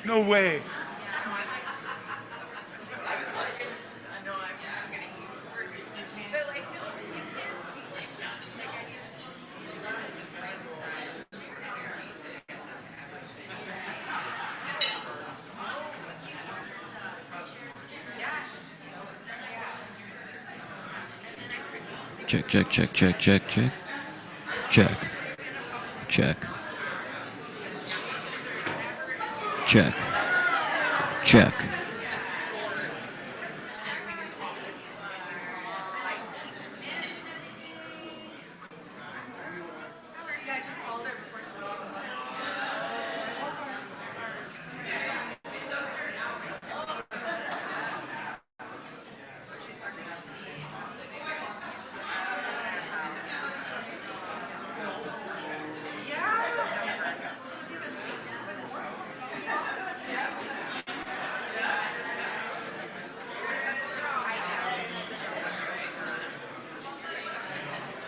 No way. Check, check, check, check, check, check. Check. Check. Check. Check.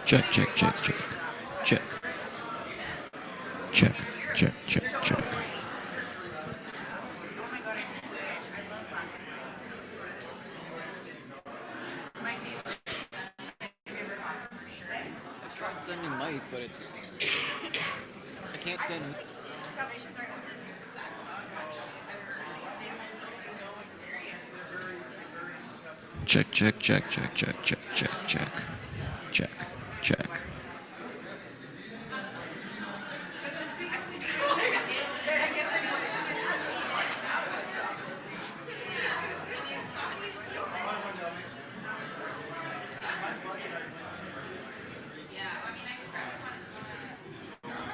Check, check, check, check. Check. Check, check, check, check. I've tried sending Mike, but it's... I can't send... Check, check, check, check, check, check, check, check. Check, check.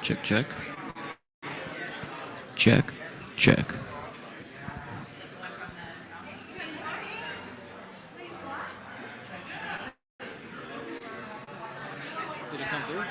Check, check. Check, check. Did it come through?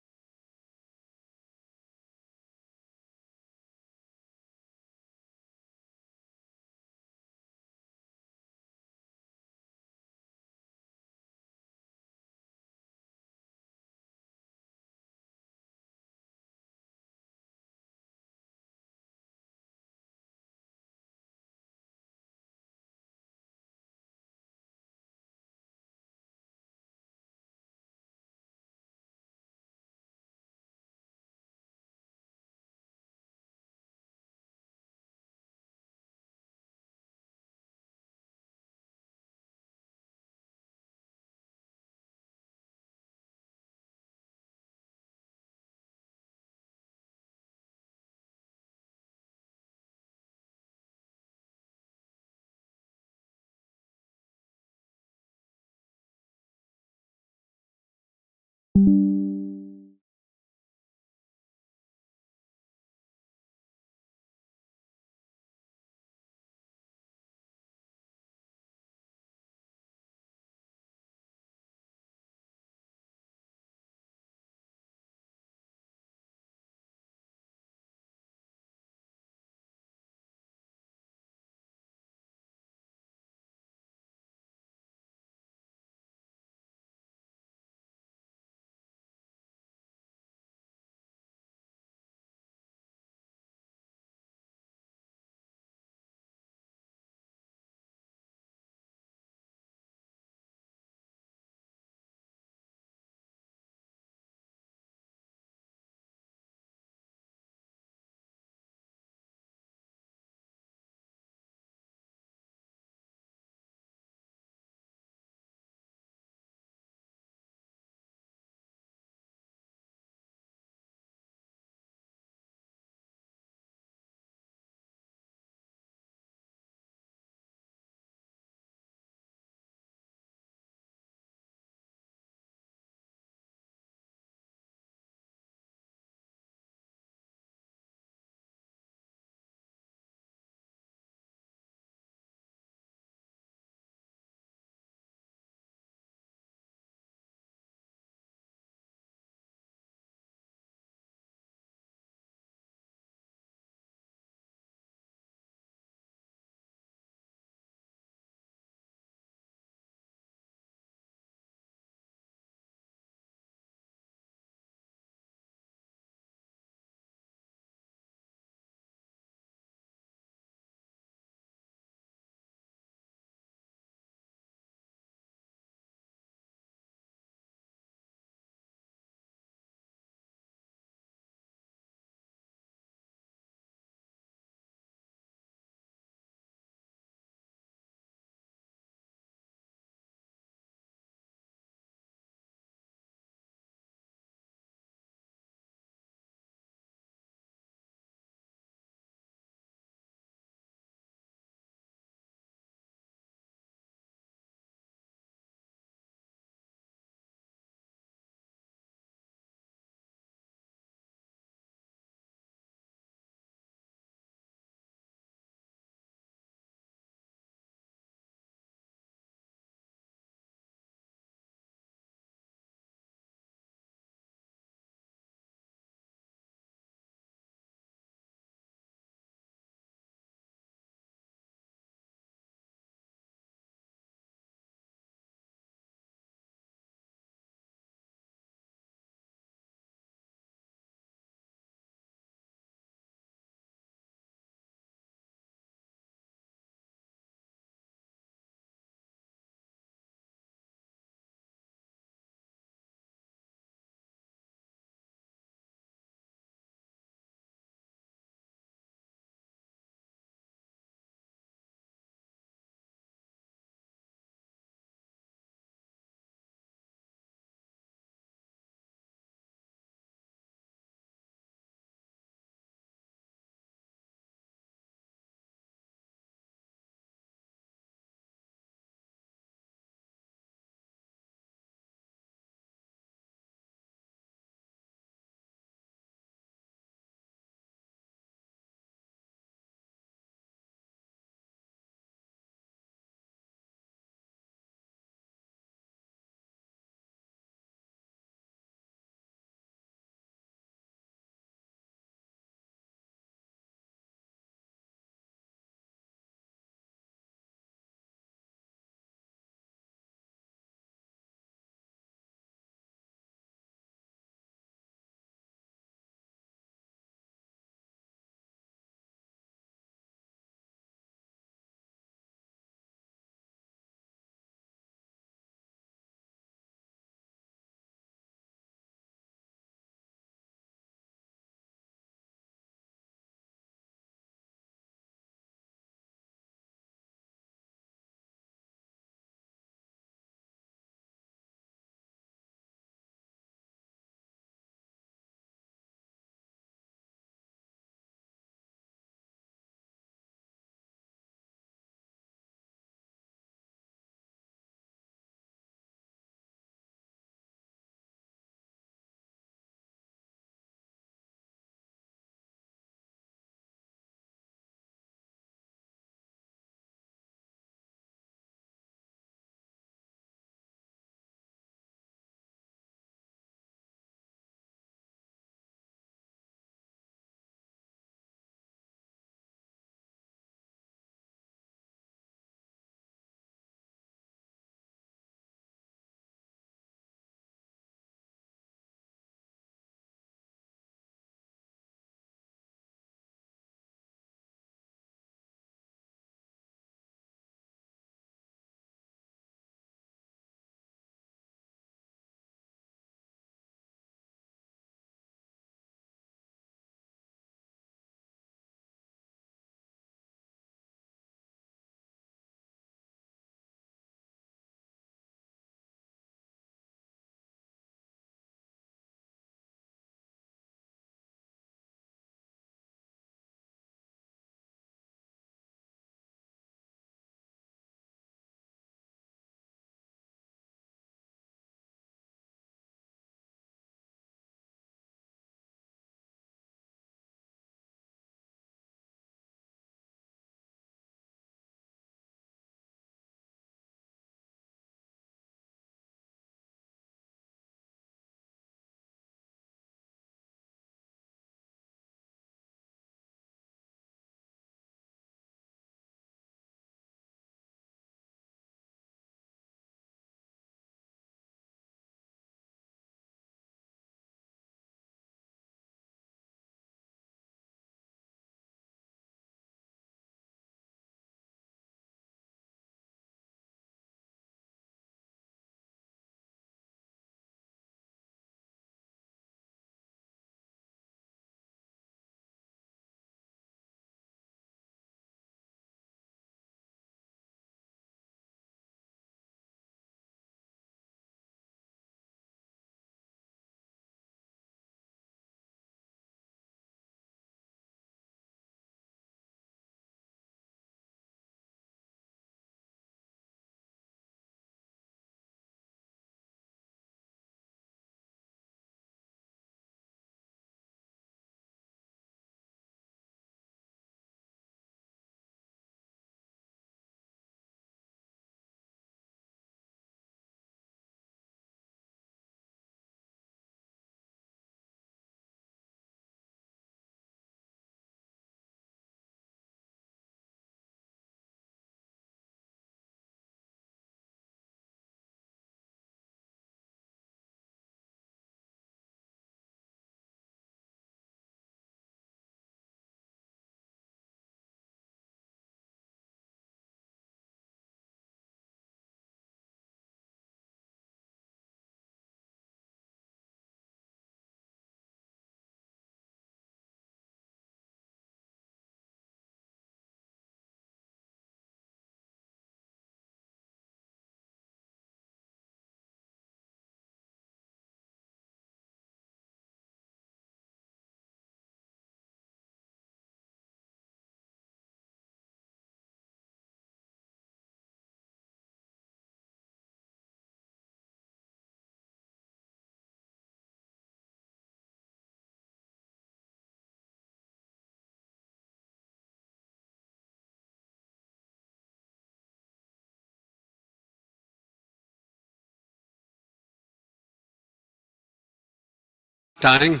tying.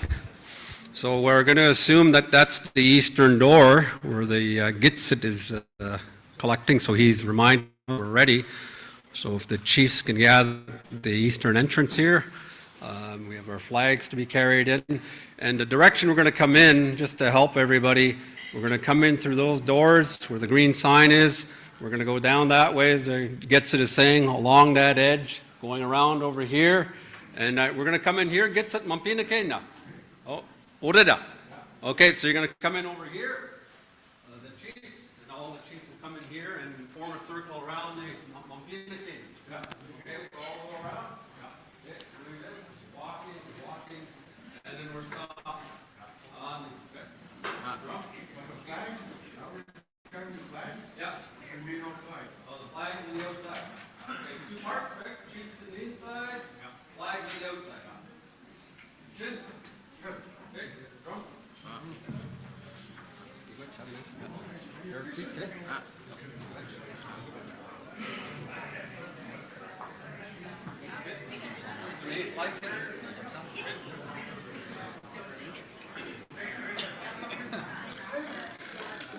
So we're going to assume that that's the eastern door where the Gitsit is collecting, so he's reminded we're ready. So if the chiefs can gather at the eastern entrance here, we have our flags to be carried in. And the direction we're going to come in, just to help everybody, we're going to come in through those doors where the green sign is. We're going to go down that way, as the Gitsit is saying, along that edge, going around over here. And we're going to come in here, Gitsit Mampina Kena. Oh, Ureda. Okay, so you're going to come in over here, the chiefs, and all the chiefs will come in here and form a circle around the Mampina Kena. Okay, we'll all go around. Okay, doing this, walking, and then we're stopping on the drum. Yeah. Oh, the flags on the outside. Okay, two parts, right? Chiefs on the inside, flags on the outside. Should. Okay, drum.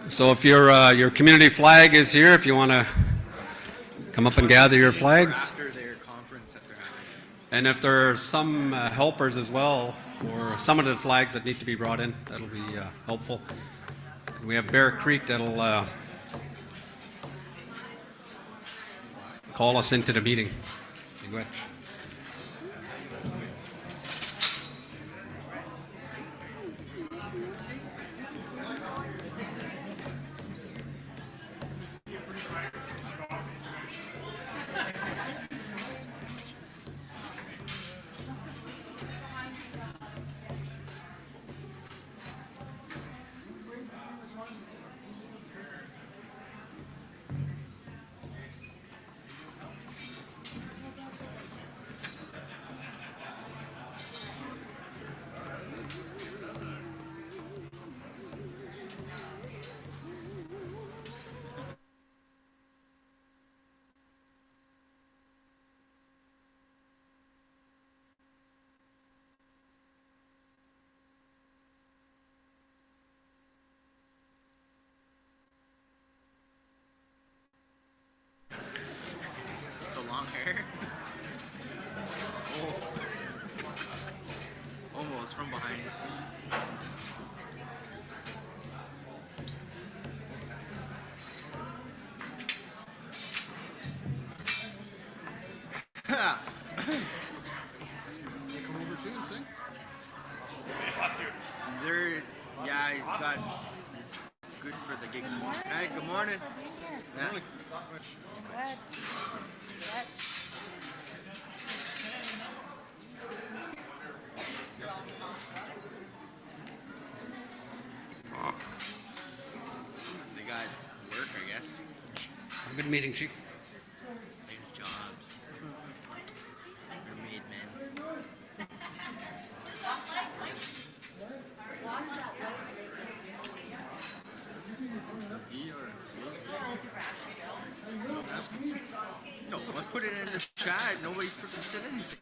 So if your community flag is here, if you want to come up and gather your flags. After their conference that they're having. And if there are some helpers as well, for some of the flags that need to be brought in, that'll be helpful. And we have Bear Creek that'll call us into the meeting. Miigwech. The long hair. Oh. Almost from behind. They come over too and sing? They're, yeah, he's good for the gig tomorrow. Hey, good morning. Yeah. What? The guys work, I guess. Good meeting, Chief. Their jobs. They're made men. No, I put it in the chat. Nobody freaking said anything.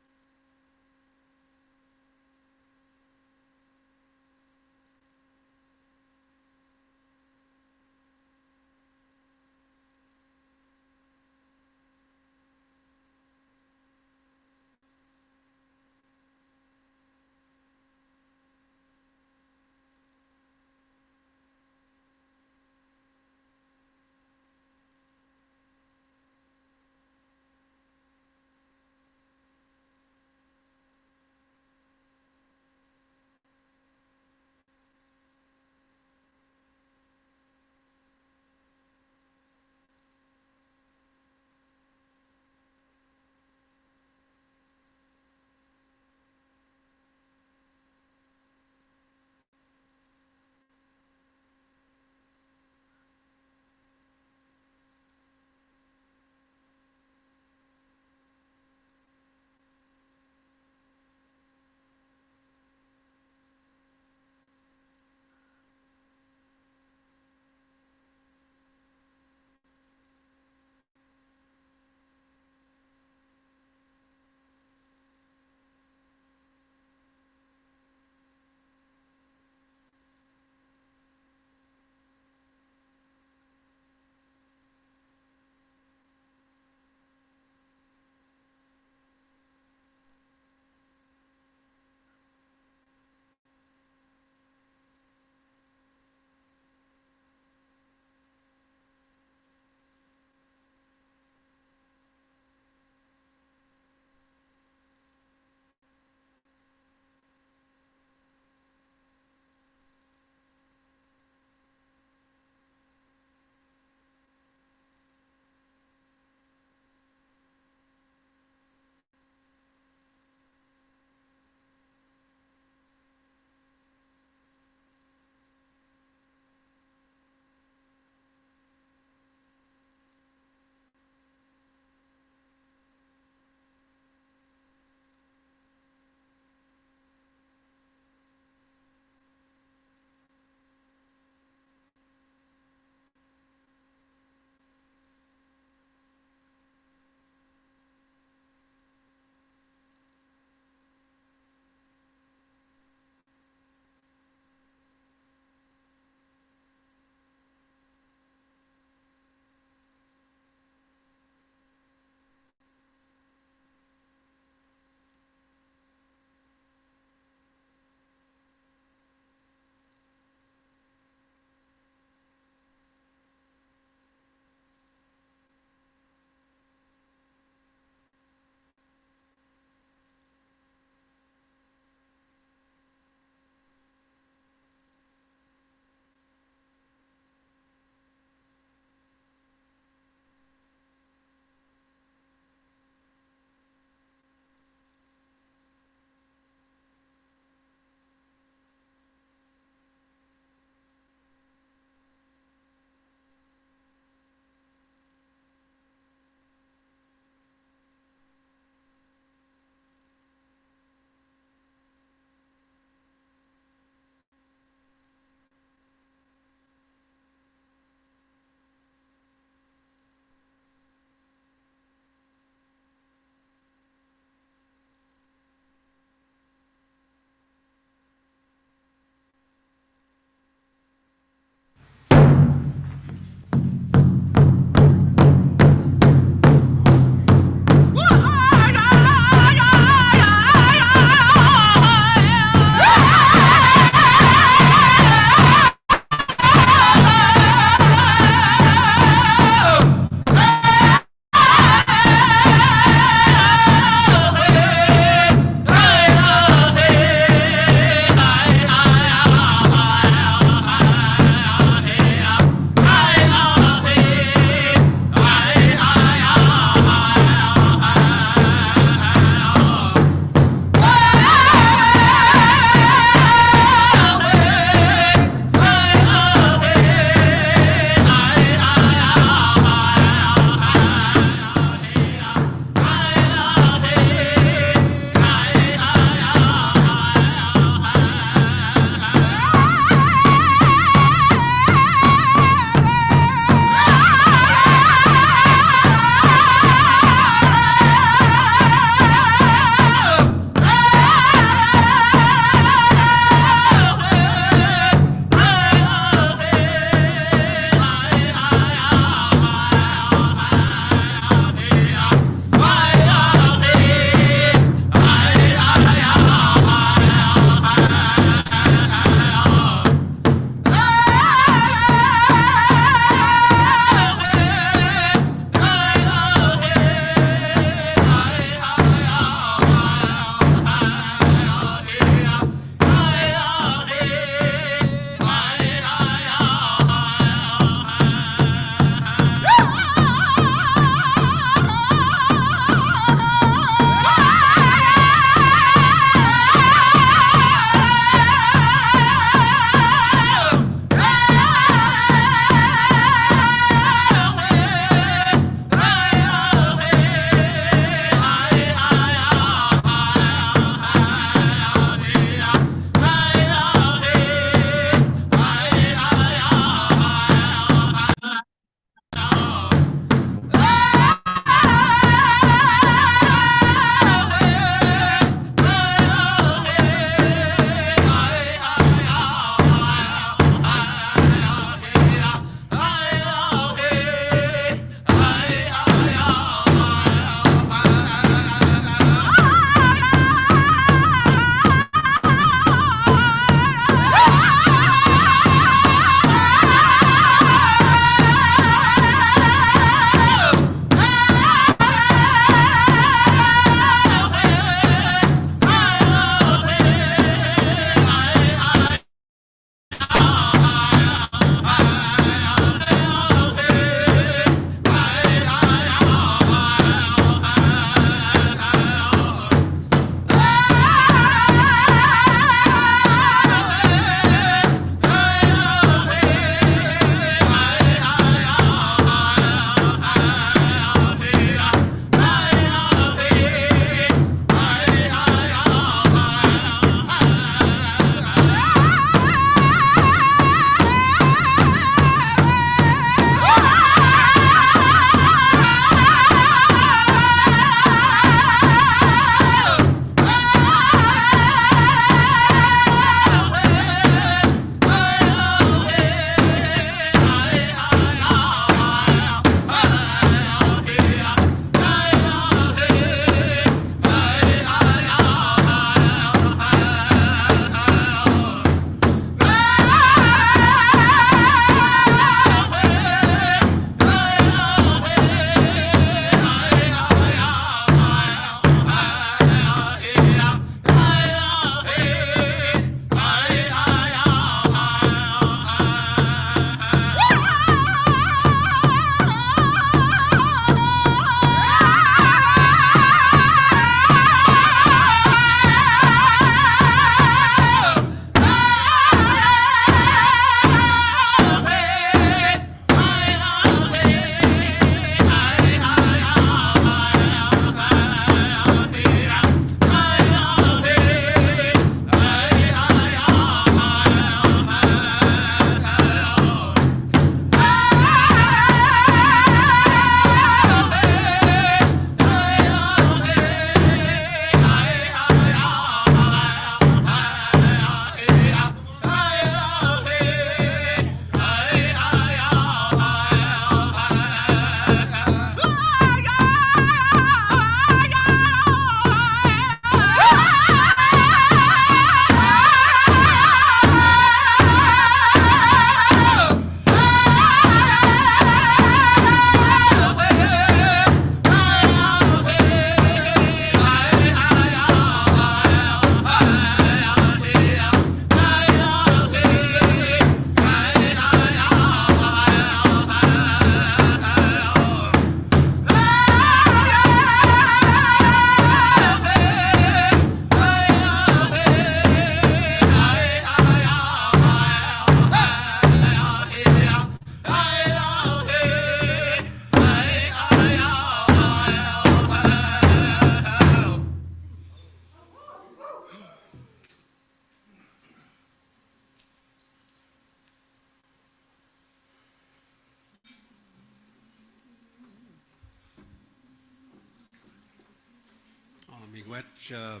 Miigwech,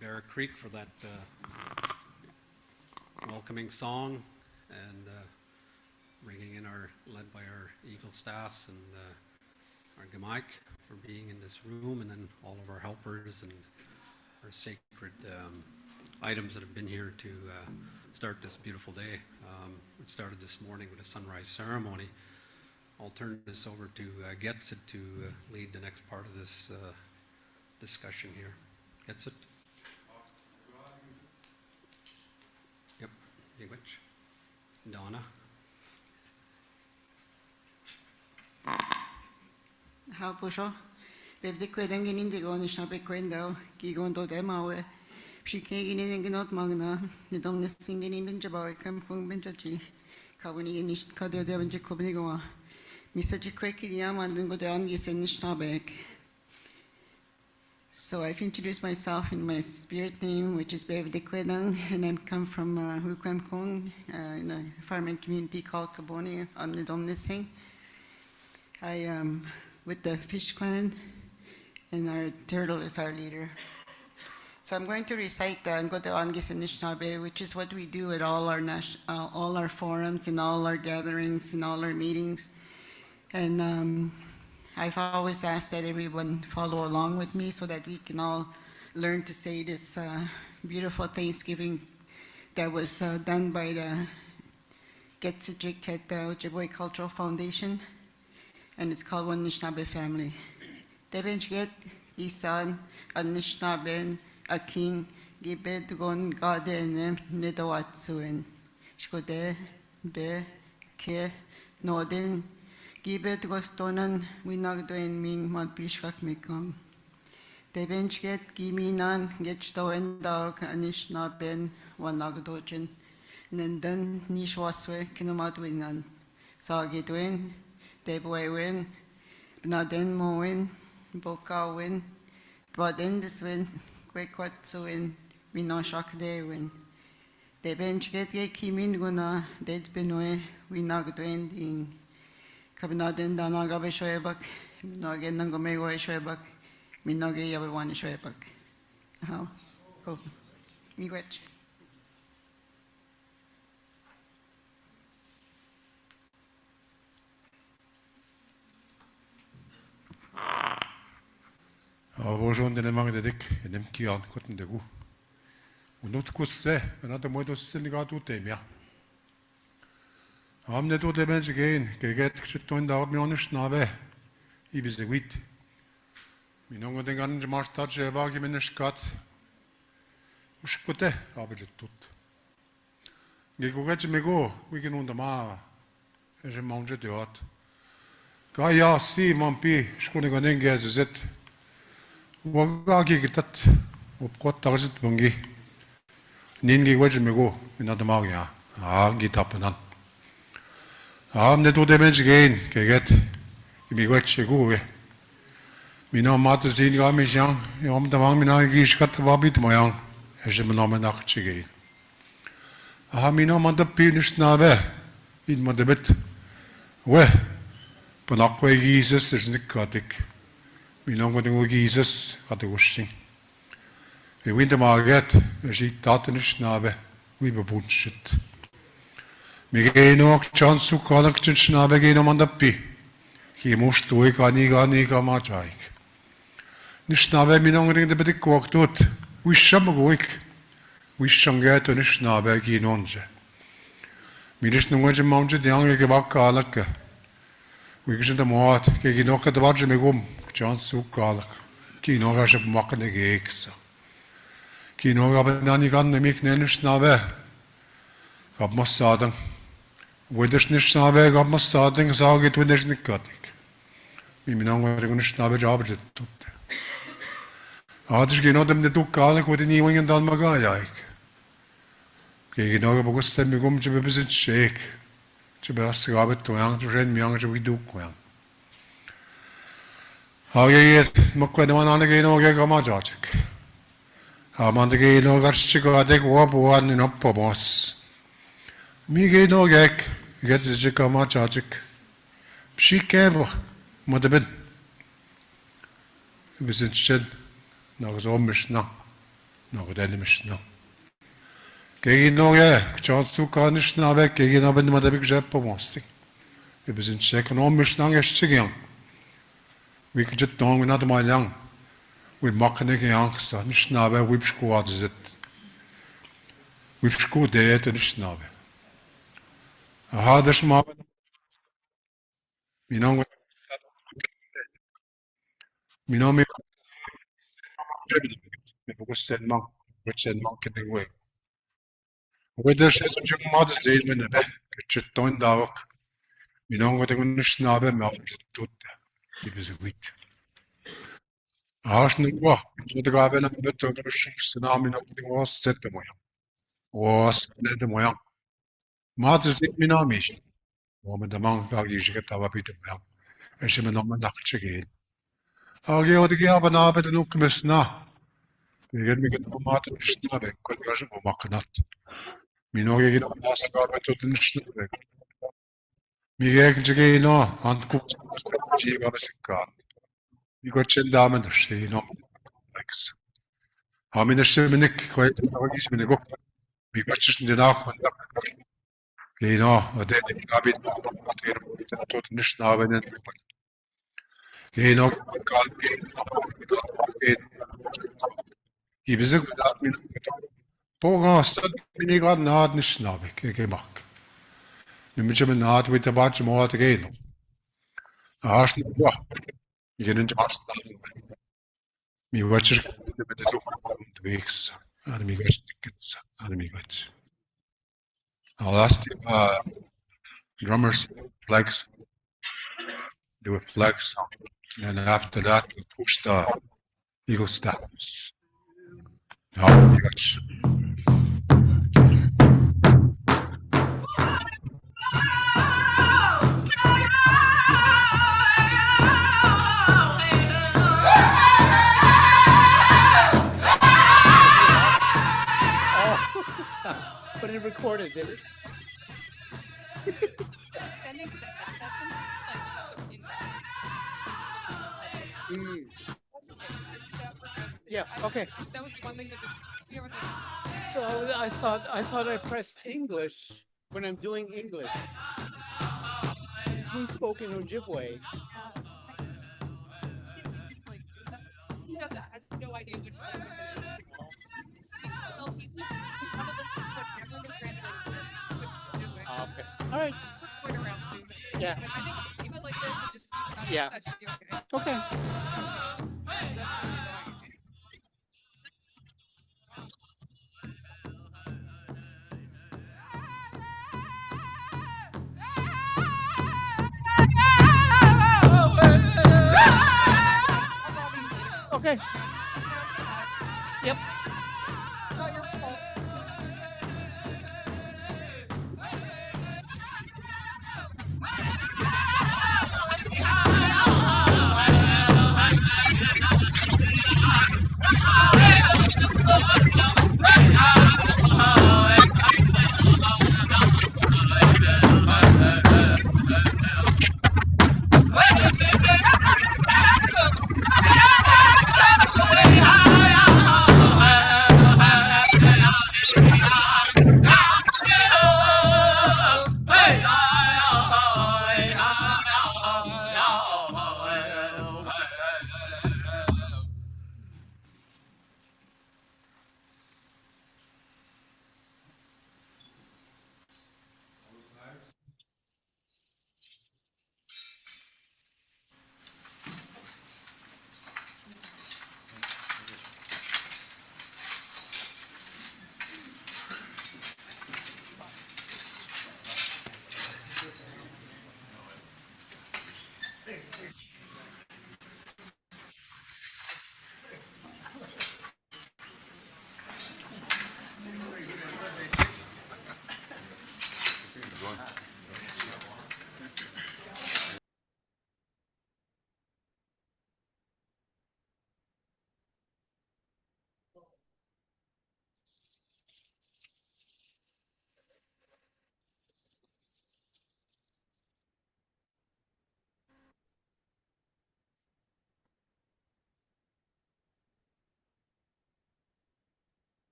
Bear Creek for that welcoming song, and bringing in led by our Eagle staffs, and our Gemaik for being in this room, and then all of our helpers and our sacred items that have been here to start this beautiful day. It started this morning with a sunrise ceremony. I'll turn this over to Getsit to lead the next part of this discussion here. Getsit? Yep, Miigwech. Donna? How Busho? Bebde kweden genin de Anishinabek kwendo, gigon do demawe. Pshike genin genot magna, the domness singing in Benjaboy, come from Benjachi. Kawani inish kadio de Benjacobnigoa. Mr. Jikweki Yam and go down is Anishinabek. So I've introduced myself in my spirit name, which is Bebde Kwedang, and I come from Hukwam Kong, in a farming community called Kaboni on the Domnessing. I am with the Fish Clan, and our turtle is our leader. So I'm going to recite the Ngoto Angis Anishinaabe, which is what we do at all our forums, in all our gatherings, in all our meetings. And I've always asked that everyone follow along with me so that we can all learn to say this beautiful Thanksgiving that was done by the Getsijik at the Ojibwe Cultural Foundation. And it's called One Anishinaabe Family. Debenchget, Isan, Anishinaben, a king, Gibed Gon Gaden, Nedawatsuin, Shkode, Be, Ke, Nodin, Gibed Gostonan, Winagdoen Ming, Madbishkak Mikam. Debenchget, Giminan, Getstoen Dog, Anishinaben, Wanagdojin, Nenden, Nishwaswe, Kinamadwinan, Sagidwin, Debwewin, Anishinaabemowin, Bokawin, Badendiswin, Quequatsuin, Minoshakdewin. Debenchget Kimin Guna, Dead Benoe, Winagdwin Ding. Kabinaden Danagabe Shoebak, Minogen Nangomego Shoebak, Minoge Yabewan Shoebak. How? Oh, Miigwech. Bonjour, de nemang de dik, nem kian koten de gu. Unut kusse, another modo siniga tu temia. Amne tu de bench again, geget chitoin da mi Anishinaabe, ibis de wit. Mi nongo de gan jmarsta jeba ki meneskat. Ushkote, abet tut. Geguget mego, we can unda ma. Je mange de hot. Gaya si mampi, shkone ganen gezet. Wagagi gitat upkot tarjit bungi ningi wajmego inadamagia gitapanan amne to demenj gain keget imigwachego mina mat zin gamishan yom damang mina gishkat babit moyang ejemnomenach chige mina mandapin Anishinaabe in madabet we panakwe Jesus is nikatik Minongo dingo Jesus at the washing. We win the market, she taught Anishinaabe, we were bullshit. Migeno chance to call a Anishinaabe gain on the P. He must do it, Gani Gamajaik. Anishinaabe Minong the big cocked out. We shall go weak. We shall get Anishinaabe Ginonja. Midish Nunga mounted young Gavaka. We get the mort, Ginoka the Vajamegum. John Sukalak, Kino Rashab Makane Geeks. Kino Rabananigan, the Miknenishnaabe, Gab Mossadang. Widishnishnaabe, Gab Mossadang, Sargit Widishnikatik. Miminong Anishinaabe Jabjet. Adish Ginodem the Dukalik with the Ewing and Dalmagayak. Giginoga Bogustemigum to visit Shake. To be asked Rabbit to young to read young to we do. Hagayet Mokwedaman Anagino Gamajachik. Amandagino Garchikadek Wabuan in Uppobos. Migino Gek gets the Jikamachachik. She came, Madabin. It was in shed nagsommisna, nagdenemisna. Gegenoge, kchatsuka Anishinabek, Anishinaabemowin jepomosting. We bezin economisch nangestigian. We could just don't not my young. We makkenig yanks, Anishinaabemowin whipsquad is it. Whipsquad dead Anishinaabemowin. A hardest ma. Minong. Minomi. Said monk, which said monk in the way. Whether said young mother said when the back, which don't dark. Minong what I'm Anishinaabemowin tut. He was a wheat. Arsenal go. The Gaben of the tsunami of the was set the moya. Was the moya. Mother's it Minamish. Woman the monk got you get our bit of them. And she may not again. I'll give the Gaban and look miss now. You get me get the Martin Schnabek, conversion of Macanat. Mino get on last Gaben to the Schnabek. Miguel Jagino, and cooked Gabasika. You got Chen Daman, she know. Haben in der Stimme nicht gehört, aber ich bin gut. Wie gut ist denn nach und genau, und der habe ich tot nicht haben. Genau, ich bin so gut mit Boga stand bin ich gerade nah nicht habe gemacht. Wir müssen mit nah mit der Batsch mal gehen. Hast du ich gehen in Arzt. Mi watcher mit der weeks and mi got tickets and mi got last drummers flags do a flag song and after that we push the eagle steps. Now mi got But it recorded, did it? Yeah, okay. That was one thing that just, So I thought I pressed English when I'm doing English. He spoke in Ojibwe. he has no idea which language it is. He just tell people who want to listen to whatever the translation is, which we're doing. Okay. All right. We're going around soon. Yeah. I think keep it like this and just Yeah. that should be okay. Okay. Okay. Yep. Not your fault.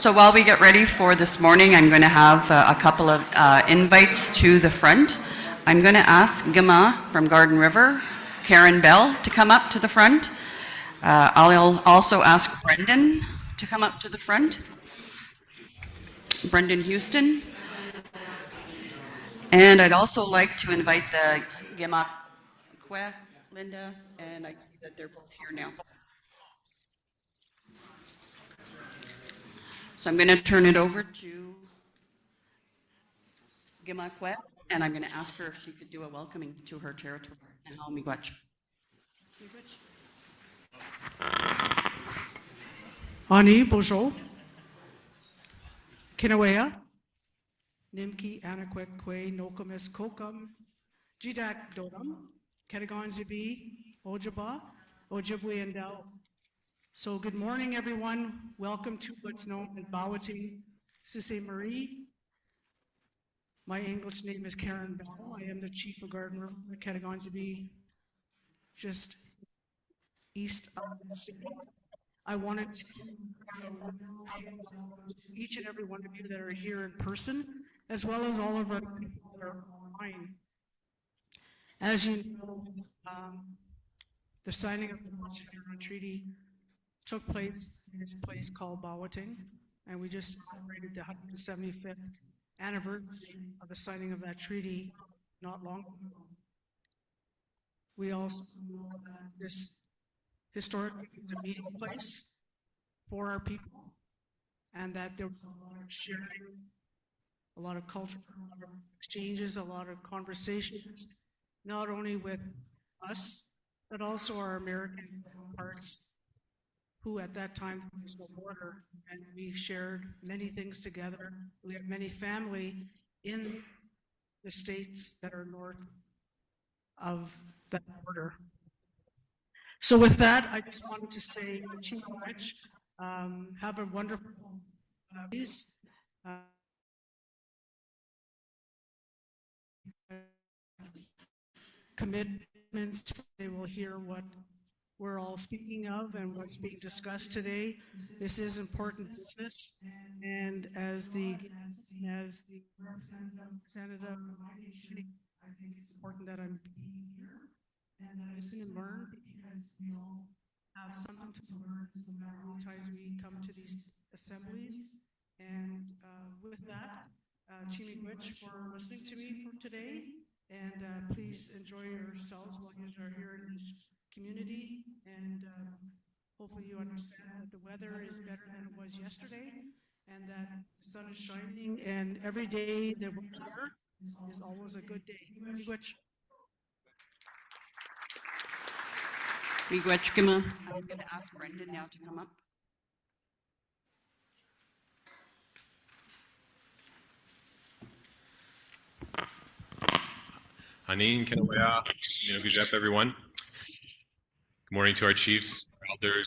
So while we get ready for this morning, I'm going to have a couple of invites to the front. I'm going to ask Gima from Garden River, Karen Bell to come up to the front. I'll also ask Brendan to come up to the front. Brendan Houston. And I'd also like to invite the Gima Kwe, Linda, and I see that they're both here now. So I'm going to turn it over to Gima Kwe, and I'm going to ask her if she could do a welcoming to her territory. Miigwech. Ani Bojo, Kinawea, Nimki Anakwek Kwe Nokomis Kokam, Jidak Dodam, Katagon Zibi, Ojaba, Ojibwe and Dell. So good morning, everyone. Welcome to what's known as Bawating Sault Ste. Marie. My English name is Karen Bell. I am the Chief of Garden River, Katagon Zibi, just east of the city. I wanted to each and every one of you that are here in person, as well as all of our people that are online. As you know, the signing of the Anishinaabe Treaty took place in this place called Bawating, and we just celebrated the 175th anniversary of the signing of that treaty not long ago. We also know that this historically is a meeting place for our people, and that there was a lot of sharing, a lot of culture, a lot of exchanges, a lot of conversations, not only with us, but also our American counterparts, who at that time was the border, and we shared many things together. We have many family in the states that are north of that border. So with that, I just wanted to say, have a wonderful days. Commitments, they will hear what we're all speaking of and what's being discussed today. This is important business, and as the representative, I think it's important that I'm being here and listen and learn, because we all have something to learn no matter how many times we come to these assemblies. And with that, Miigwech for listening to me for today, and please enjoy yourselves while you are here in this community, and hopefully you understand that the weather is better than it was yesterday, and that the sun is shining, and every day that we're here is always a good day. Miigwech. Miigwech, Gima. I'm going to ask Brendan now to come up. Anin, Kinawea, Minogujep, everyone. Good morning to our chiefs, our elders,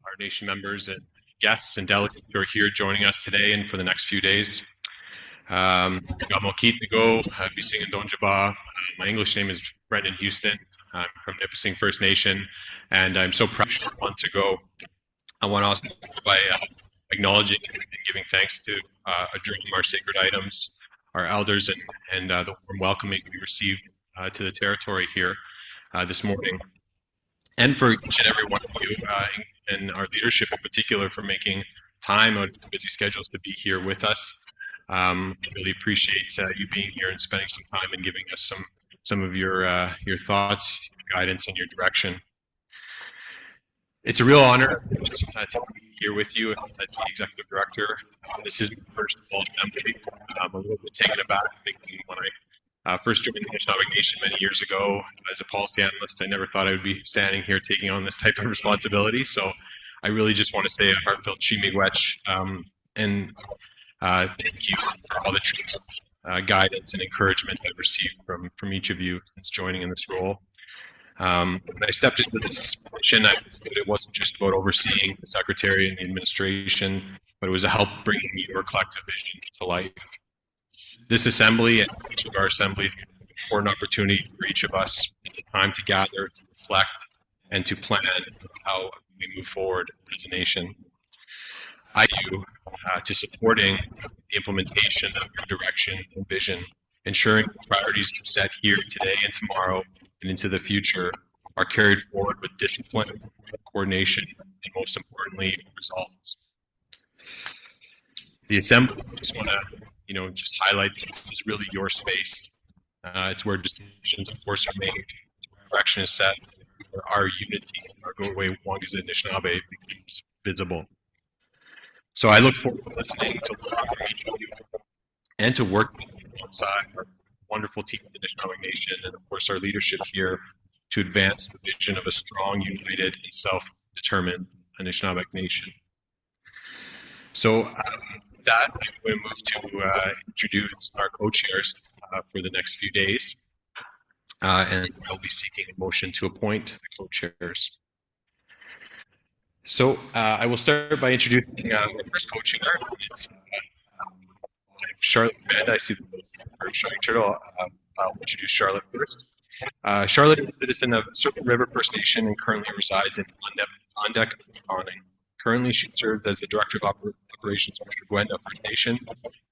our nation members, and guests and delegates who are here joining us today and for the next few days. Gamokit Nigo, Bising and Donjaba. My English name is Brendan Houston. I'm from Nipissing First Nation, and I'm so proud. Months ago, I want to also start by acknowledging and giving thanks to our sacred items, our elders, and the warm welcoming we received to the territory here this morning, and for each and every one of you and our leadership in particular for making time out of busy schedules to be here with us. I really appreciate you being here and spending some time and giving us some of your thoughts, your guidance, and your direction. It's a real honor to be here with you as the executive director. This is my first fall assembly. I'm a little bit taken aback thinking when I first joined the Anishinabek Nation many years ago as a policy analyst, I never thought I would be standing here taking on this type of responsibility. So I really just want to say a heartfelt Miigwech, and thank you for all the troops, guidance and encouragement I've received from each of you since joining in this role. When I stepped into this position, I understood it wasn't just about overseeing the secretary and the administration, but it was a help bringing your collective vision to life. This assembly and each of our assemblies is an important opportunity for each of us to take time to gather, to reflect, and to plan how we move forward as a nation. you to supporting the implementation of your direction and vision, ensuring the priorities you set here today and tomorrow and into the future are carried forward with discipline, coordination, and most importantly, results. The Assembly, I just want to, just highlight that this is really your space. It's where decisions, of course, are made, where direction is set, where our unity, our Go-Way Wongas Anishinaabe becomes visible. So I look forward to listening, to learning from each of you, and to work alongside our wonderful team of the Anishinabek Nation and, of course, our leadership here to advance the vision of a strong, united, and self-determined Anishinabek Nation. So that, I'm going to move to introduce our co-chairs for the next few days. And I'll be seeking a motion to appoint the co-chairs. So I will start by introducing our first co-chair. It's Charlotte Bed. I see the Shining Turtle. I'll introduce Charlotte first. Charlotte is a citizen of Serpent River First Nation and currently resides in Ondek, Conning. Currently, she serves as the Director of Operations of Gwenda First Nation.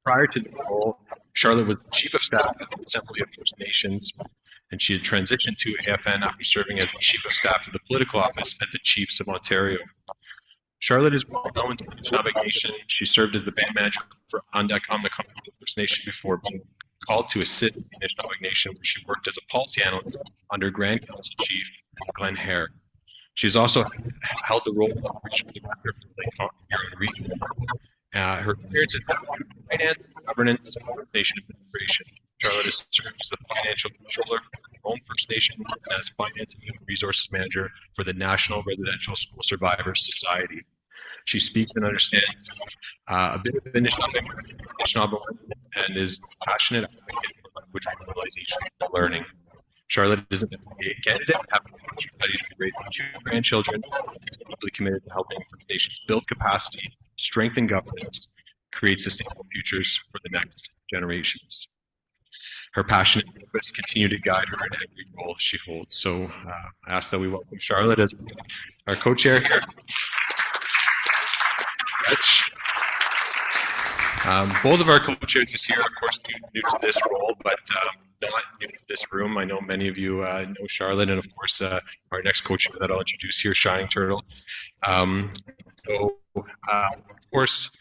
Prior to the role, Charlotte was the Chief of Staff at the Assembly of First Nations, and she had transitioned to AFN after serving as the Chief of Staff of the political office at the Chiefs of Ontario. Charlotte is well known to the Anishinabek Nation. She served as the band manager for Ondek First Nation before being called to assist the Anishinabek Nation, where she worked as a policy analyst under Grand Council Chief Glenn Hare. She has also held the role of Regional Director for the Lake Huron region. Her experience in finance, governance, and First Nation administration. Charlotte has served as the financial controller for her own First Nation and as finance and human resources manager for the National Residential School Survivors Society. She speaks and understands a bit of Anishinaabemowin and is passionate advocate for language revitalization and learning. Charlotte is an MBA candidate, having studied and raising 2 grandchildren, deeply committed to helping First Nations build capacity, strengthen governance, create sustainable futures for the next generations. Her passion and purpose continue to guide her in every role she holds. So I ask that we welcome Charlotte as our co-chair here. Both of our co-chairs this year, of course, new to this role, but not new to this room. I know many of you know Charlotte, and of course, our next co-chair that I'll introduce here, Shining Turtle. Of course,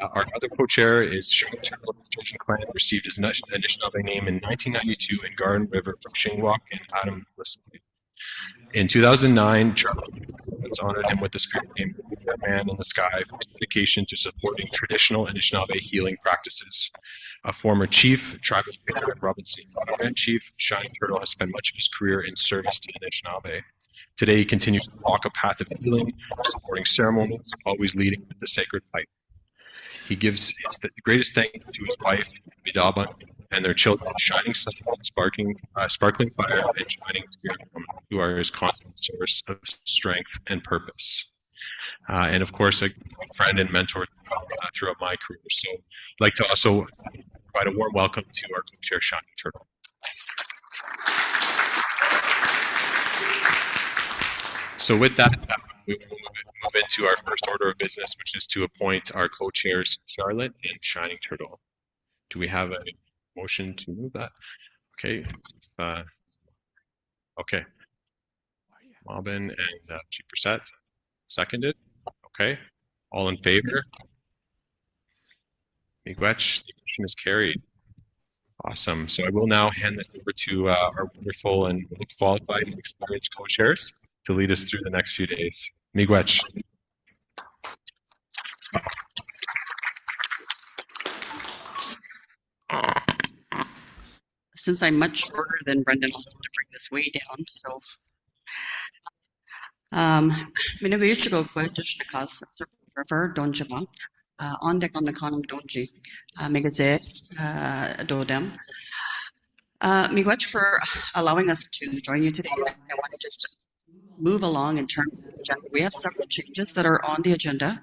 our other co-chair is Shining Turtle. Station Clan received his Anishinaabe name in 1992 in Garden River from Shingwak and Adam Leslie. In 2009, Charlie honored him with the spirit name Man in the Sky for his dedication to supporting traditional Anishinaabe healing practices. A former chief, tribal leader at Robinson, Grand Chief Shining Turtle has spent much of his career in service to the Anishinaabe. Today, he continues to walk a path of healing, supporting ceremonies, always leading with the sacred pipe. He gives the greatest thanks to his wife, Midaban, and their children, Shining Sun, Sparkling Fire, and Shining Spirit Woman, who are his constant source of strength and purpose. And of course, a friend and mentor throughout my career. So I'd like to also provide a warm welcome to our co-chair, Shining Turtle. So with that, we will move into our first order of business, which is to appoint our co-chairs, Charlotte and Shining Turtle. Do we have a motion to move that? Okay. Okay. Robin and Chief Brissett, seconded. Okay. All in favor? Miigwech, the motion is carried. Awesome. So I will now hand this over to our wonderful and qualified and experienced co-chairs to lead us through the next few days. Miigwech. Since I'm much shorter than Brendan, I'll have to bring this way down. So, Minaguyishko Kwajishnakas, River, Donjaba, Ondek on the Conum Donji, Megaze, Dodem. Miigwech for allowing us to join you today. I want to just move along in terms of the agenda. We have several changes that are on the agenda.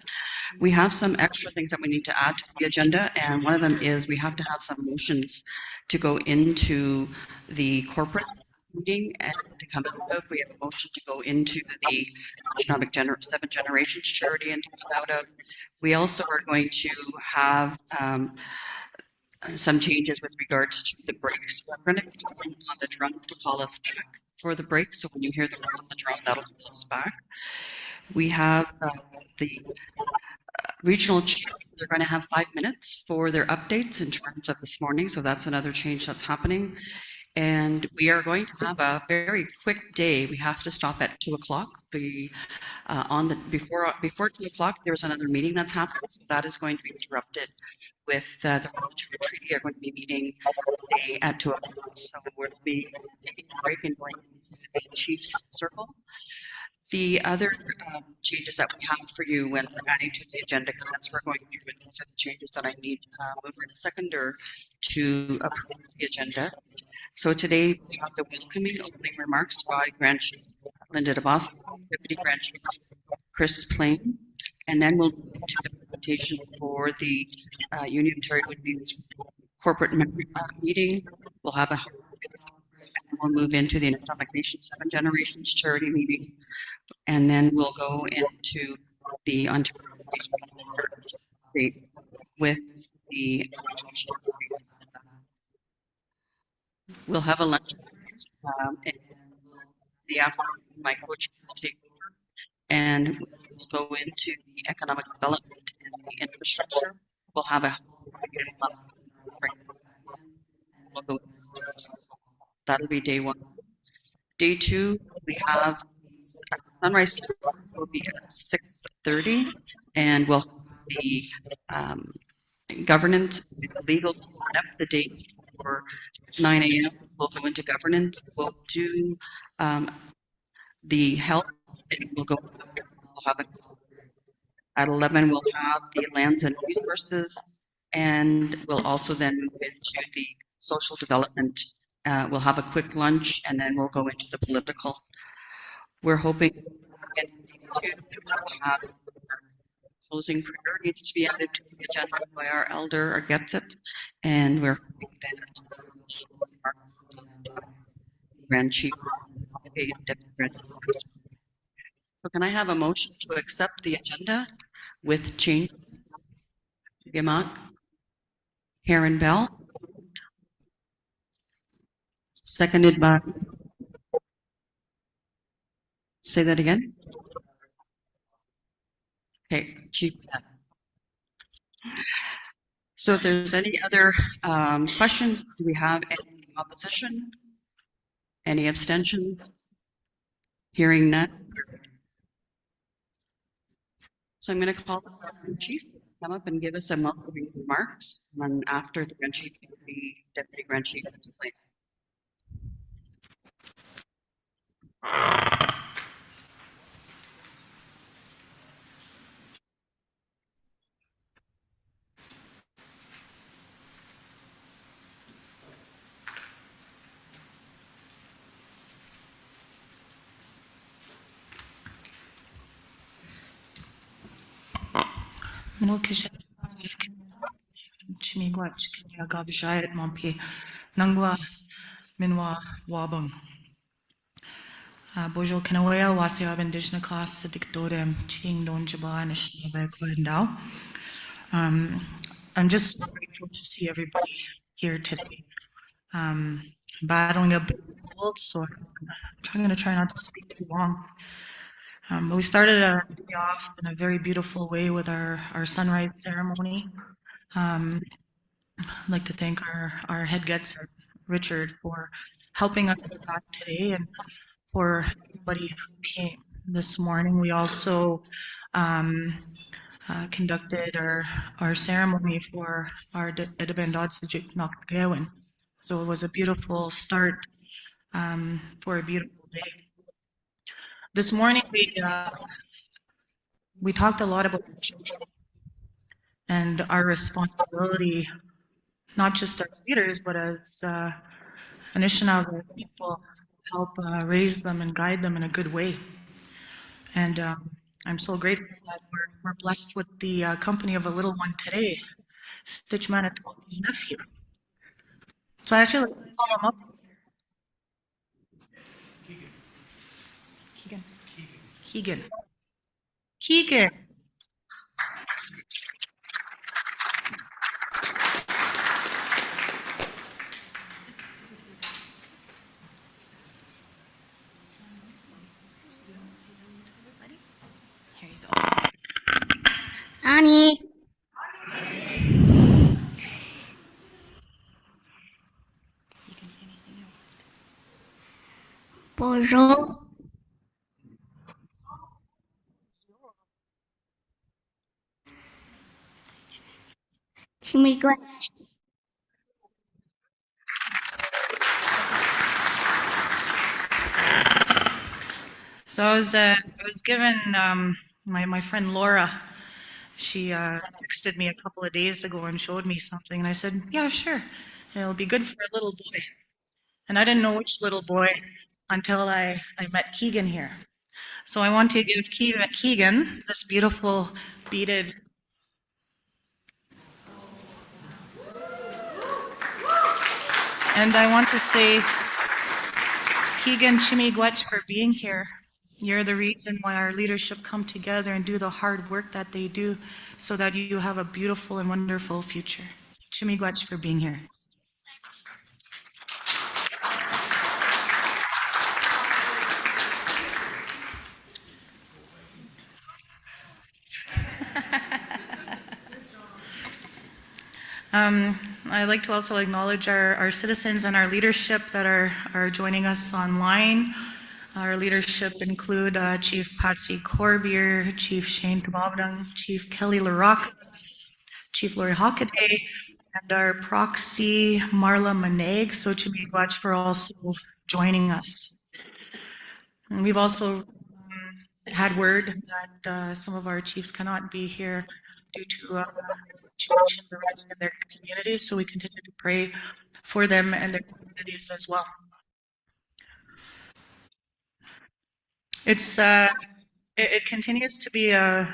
We have some extra things that we need to add to the agenda, and one of them is we have to have some motions to go into the corporate meeting and to come out of. We have a motion to go into the Anishinabek Seven Generations Charity and to come out of. We also are going to have some changes with regards to the breaks. We're going to call on the drum to call us back for the break. So when you hear the roll of the drum, that'll call us back. We have the regional chiefs. They're going to have 5 minutes for their updates in terms of this morning. So that's another change that's happening. And we are going to have a very quick day. We have to stop at 2 o'clock. Before 2 o'clock, there's another meeting that's happening. So that is going to be interrupted with the Military Treaty are going to be meeting today at 2 o'clock. So we'll be taking a break and going into the Chiefs Circle. The other changes that we have for you when we're adding to the agenda, because that's what we're going through, and these are the changes that I need over in a seconder to approve the agenda. So today we have the welcoming opening remarks by Grand Chief Linda DeVos, Deputy Grand Chief Chris Plain, and then we'll move into the presentation for the Union Ontario Women's corporate meeting. We'll have and we'll move into the Anishinabek Nation Seven Generations Charity meeting, and then we'll go into the Ontario State with the we'll have a lunch and the afternoon my coach will take over, and we'll go into the economic development and the infrastructure. We'll have a we'll go that'll be day 1. Day 2, we have sunrise will be at 6:30, and we'll have the governance, legal up the date for 9 a.m. We'll go into governance. We'll do the health, and we'll go. We'll have it at 11. We'll have the lands and resources, and we'll also then move into the social development. We'll have a quick lunch, and then we'll go into the political. We're hoping to have closing prayer needs to be added to the agenda by our elder or gets it, and we're hoping that our Grand Chief So can I have a motion to accept the agenda with change? Gimak, Karen Bell, seconded by. Say that again. Okay, Chief. So if there's any other questions, do we have any opposition? Any abstentions? Hearing none. So I'm going to call the Chief to come up and give us some welcoming remarks, and after the Grand Chief, the Deputy Grand Chief. Chimigwach, Gabishayat Mompi, Nangwa, Minwa, Wabung. Bojo Kanawaya, Wasiab Indigenous Class, Dictorem, Ching Don Jaba, Anishinabemowin. I'm just grateful to see everybody here today. Battling a bit cold, so I'm going to try not to speak too long. But we started off in a very beautiful way with our sunrise ceremony. I'd like to thank our head guest, Richard, for helping us with that today, and for everybody who came this morning. We also conducted our ceremony for our Anishinaabemowin. So it was a beautiful start for a beautiful day. This morning we talked a lot about children and our responsibility, not just as leaders, but as Anishinaabe people, help raise them and guide them in a good way. And I'm so grateful that we're blessed with the company of a little one today, Stitch Manitoba's nephew. So I actually like to call him up. Keegan. Keegan. Here you go. Annie. You can say anything you want. Bonjour. Chimigwech. So I was given my friend Laura. She texted me a couple of days ago and showed me something, and I said, "Yeah, sure, it'll be good for a little boy." And I didn't know which little boy until I met Keegan here. So I want to give Keegan this beautiful beaded. And I want to say, Keegan Chimigwech, for being here. You're the reason why our leadership come together and do the hard work that they do so that you have a beautiful and wonderful future. So Chimigwech for being here. I'd like to also acknowledge our citizens and our leadership that are joining us online. Our leadership include Chief Patsy Corbier, Chief Shane Tababnang, Chief Kelly LaRocca, Chief Lori Hockaday, and our proxy Marla Maneg. So Chimigwech for also joining us. And we've also had word that some of our chiefs cannot be here due to situation in their communities, so we continue to pray for them and their communities as well. It continues to be a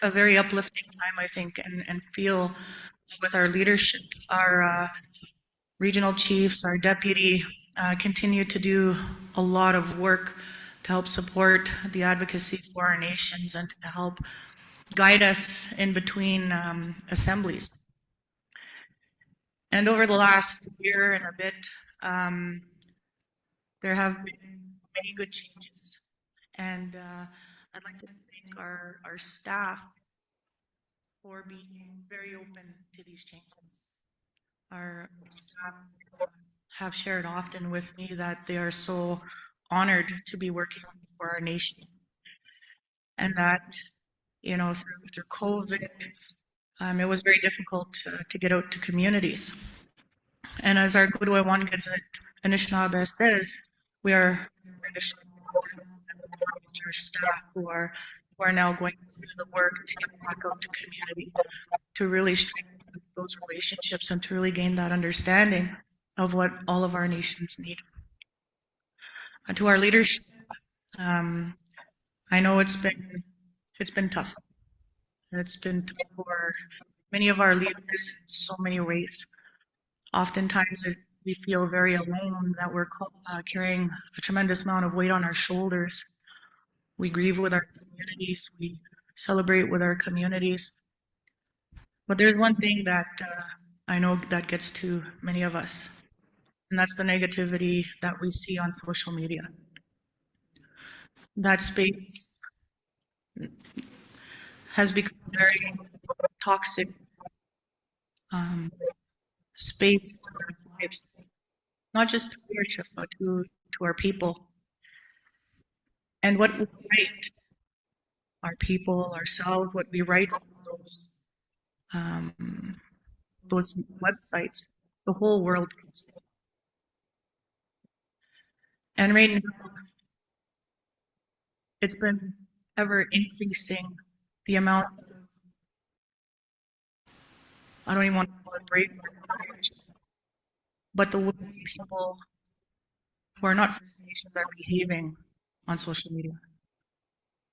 very uplifting time, I think, and feel with our leadership. Our regional chiefs, our deputy, continue to do a lot of work to help support the advocacy for our nations and to help guide us in between assemblies. And over the last year and a bit, there have been many good changes. And I'd like to thank our staff for being very open to these changes. Our staff have shared often with me that they are so honored to be working for our nation. And that, you know, through COVID, it was very difficult to get out to communities. And as our Gudwe One Anishinaabe says, we are our staff who are now going to do the work to get back out to community, to really strengthen those relationships and to really gain that understanding of what all of our nations need. And to our leadership, I know it's been tough. It's been tough for many of our leaders in so many ways. Oftentimes we feel very alone, that we're carrying a tremendous amount of weight on our shoulders. We grieve with our communities, we celebrate with our communities. But there's one thing that I know that gets to many of us, and that's the negativity that we see on social media. That space has become very toxic space in our lives, not just to leadership, but to our people. And what we write, our people, ourselves, what we write on those websites, the whole world can see. And right now, it's been ever increasing the amount of, I don't even want to call it brave, but the way people who are not First Nations are behaving on social media.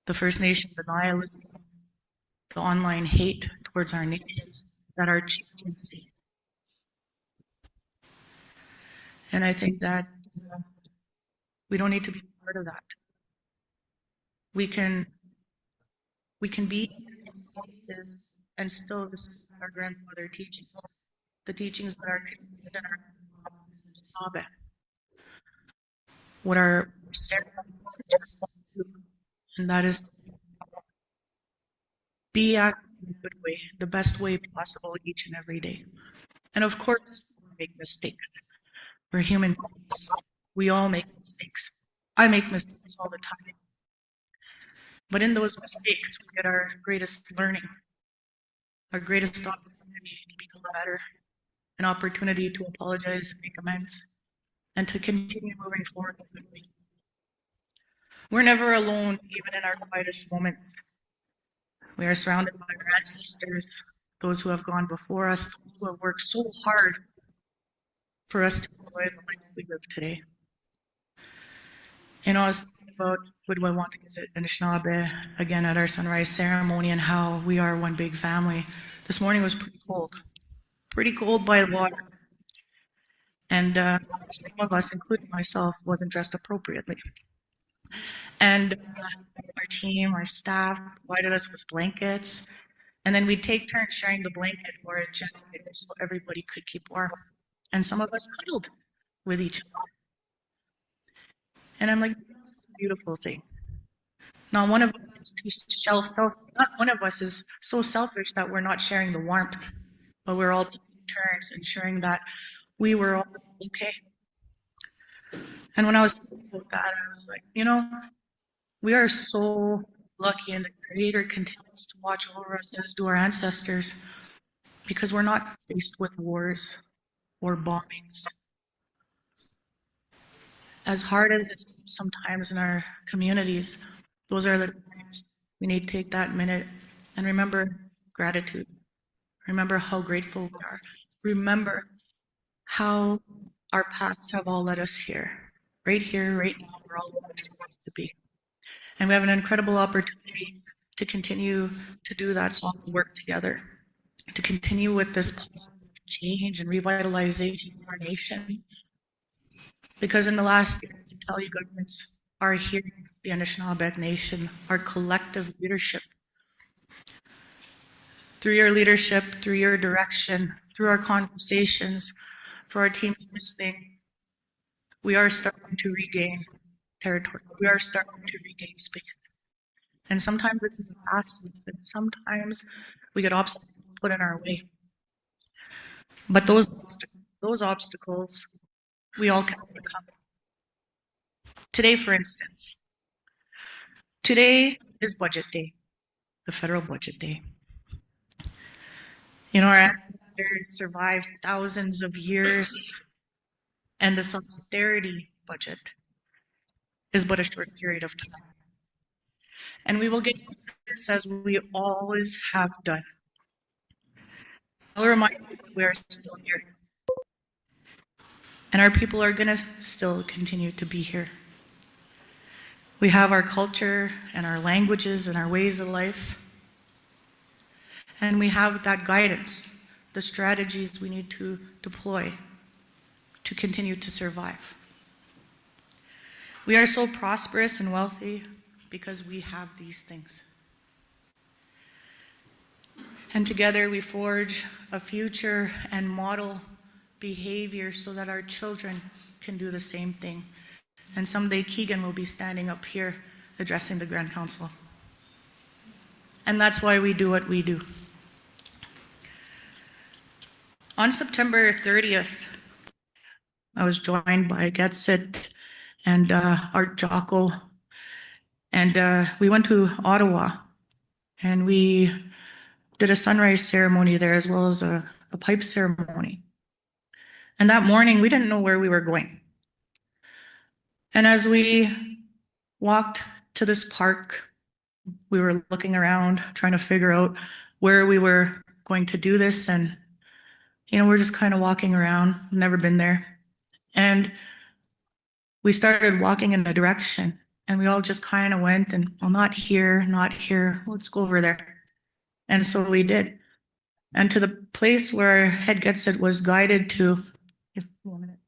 The First Nation denialism, the online hate towards our nations that our chiefs can see. And I think that we don't need to be part of that. we can be in spaces and still respect our grandfather teachings, the teachings that are contained in our Anishinaabe, what our ceremonies teach us to do, and that is be active in a good way, the best way possible each and every day. And of course, we make mistakes. We're human beings. We all make mistakes. I make mistakes all the time. But in those mistakes, we get our greatest learning, our greatest opportunity to become better, an opportunity to apologize and make amends, and to continue moving forward with the way. We're never alone, even in our quietest moments. We are surrounded by our ancestors, those who have gone before us, those who have worked so hard for us to enjoy the life we live today. I was thinking about would I want to visit Anishinaabe again at our sunrise ceremony and how we are one big family. This morning was pretty cold by the water. And some of us, including myself, wasn't dressed appropriately. And our team, our staff provided us with blankets. And then we'd take turns sharing the blanket or a generator so everybody could keep warm. And some of us cuddled with each other. And I'm like, this is a beautiful thing. Not one of us is not one of us is so selfish that we're not sharing the warmth, but we're all taking turns ensuring that we were all okay. And when I was thinking about that, I was like, we are so lucky, and the Creator continues to watch over us as do our ancestors, because we're not faced with wars or bombings. As hard as it seems sometimes in our communities, those are the times we need to take that minute and remember gratitude. Remember how grateful we are. Remember how our paths have all led us here, right now, we're all where we're supposed to be. And we have an incredible opportunity to continue to do that solid work together, to continue with this positive change and revitalization of our nation. Because in the last year, I can tell you, governments are hearing the Anishinabek Nation, our collective leadership. Through your leadership, through your direction, through our conversations, for our teams listening, we are starting to regain territory. We are starting to regain space. And sometimes it's passive, and sometimes we get obstacles put in our way. But those obstacles, we all can overcome. Today, for instance, today is budget day, the federal budget day. Our ancestors survived thousands of years, and this austerity budget is but a short period of time. And we will get to this as we always have done. I'll remind you that we are still here. And our people are going to still continue to be here. We have our culture and our languages and our ways of life. And we have that guidance, the strategies we need to deploy to continue to survive. We are so prosperous and wealthy because we have these things. And together we forge a future and model behavior so that our children can do the same thing. And someday Keegan will be standing up here addressing the Grand Council. And that's why we do what we do. On September 30th, I was joined by Getsit and Art Jocko, and we went to Ottawa, and we did a sunrise ceremony there as well as a pipe ceremony. And that morning, we didn't know where we were going. And as we walked to this park, we were looking around, trying to figure out where we were going to do this. And, we're just kind of walking around, never been there. And we started walking in a direction, and we all just kind of went and, well, not here, let's go over there. And so we did. And to the place where our head Getsit was guided to, if 1 minute.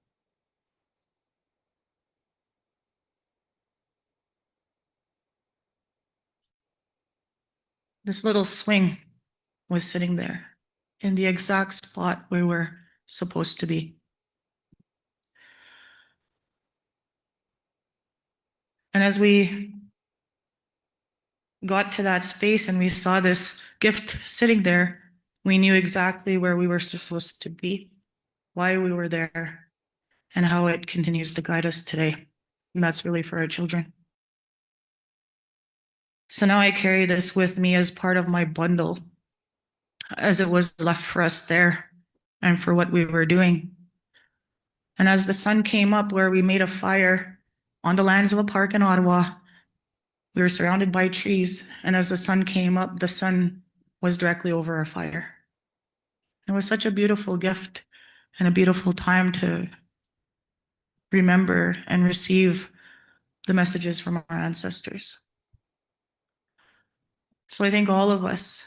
this little swing was sitting there in the exact spot where we're supposed to be. And as we got to that space and we saw this gift sitting there, we knew exactly where we were supposed to be, why we were there, and how it continues to guide us today. And that's really for our children. So now I carry this with me as part of my bundle, as it was left for us there and for what we were doing. And as the sun came up where we made a fire on the lands of a park in Ottawa, we were surrounded by trees. And as the sun came up, the sun was directly over our fire. It was such a beautiful gift and a beautiful time to remember and receive the messages from our ancestors. So I think all of us,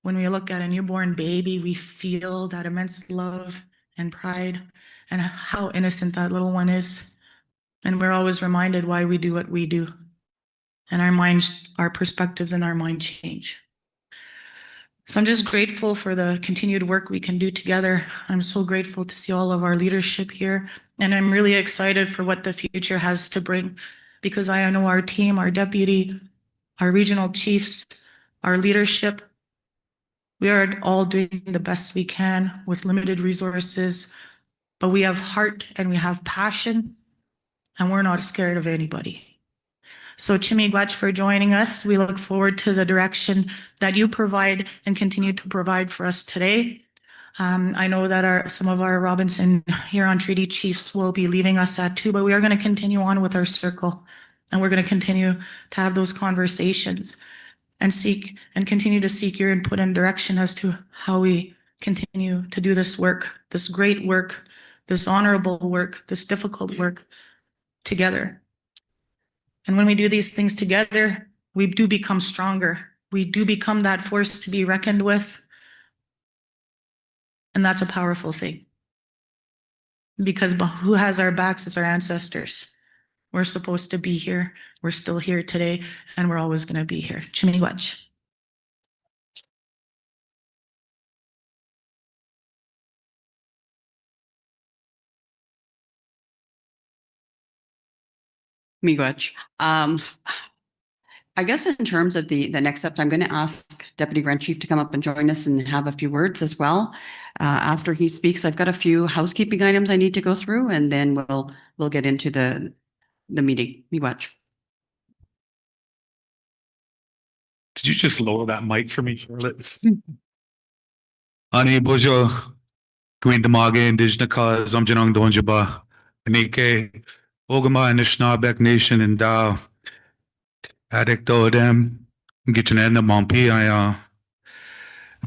when we look at a newborn baby, we feel that immense love and pride and how innocent that little one is. And we're always reminded why we do what we do. And our minds, our perspectives and our mind change. So I'm just grateful for the continued work we can do together. I'm so grateful to see all of our leadership here. And I'm really excited for what the future has to bring, because I know our team, our deputy, our regional chiefs, our leadership, we are all doing the best we can with limited resources, but we have heart and we have passion, and we're not scared of anybody. So Chimigwach for joining us. We look forward to the direction that you provide and continue to provide for us today. I know that some of our Robinson Huron Treaty Chiefs will be leaving us at 2, but we are going to continue on with our circle, and we're going to continue to have those conversations and continue to seek your input and direction as to how we continue to do this work, this great work, this honorable work, this difficult work together. And when we do these things together, we do become stronger. We do become that force to be reckoned with. And that's a powerful thing. Because who has our backs is our ancestors. We're supposed to be here. We're still here today, and we're always going to be here. Chimigwach. Miigwech. I guess in terms of the next steps, I'm going to ask Deputy Grand Chief to come up and join us and have a few words as well. After he speaks, I've got a few housekeeping items I need to go through, and then we'll get into the meeting. Miigwech. Could you just lower that mic for me, Charlotte? Ani Bojo, Gwyn Damage, Indigenous Cause, Amjanong Donjaba, Anike, Ogama, Anishinabek Nation, and Dao, Addict Odem, Gitchenenda Mompi.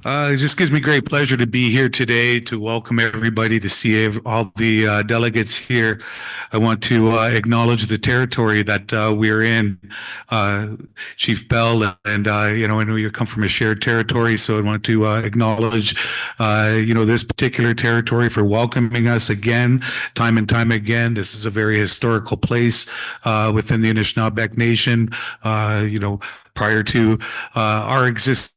It just gives me great pleasure to be here today to welcome everybody, to see all the delegates here. I want to acknowledge the territory that we're in, Chief Bell, and I know you come from a shared territory, so I want to acknowledge this particular territory for welcoming us again, time and time again. This is a very historical place within the Anishinabek Nation. Prior to our existence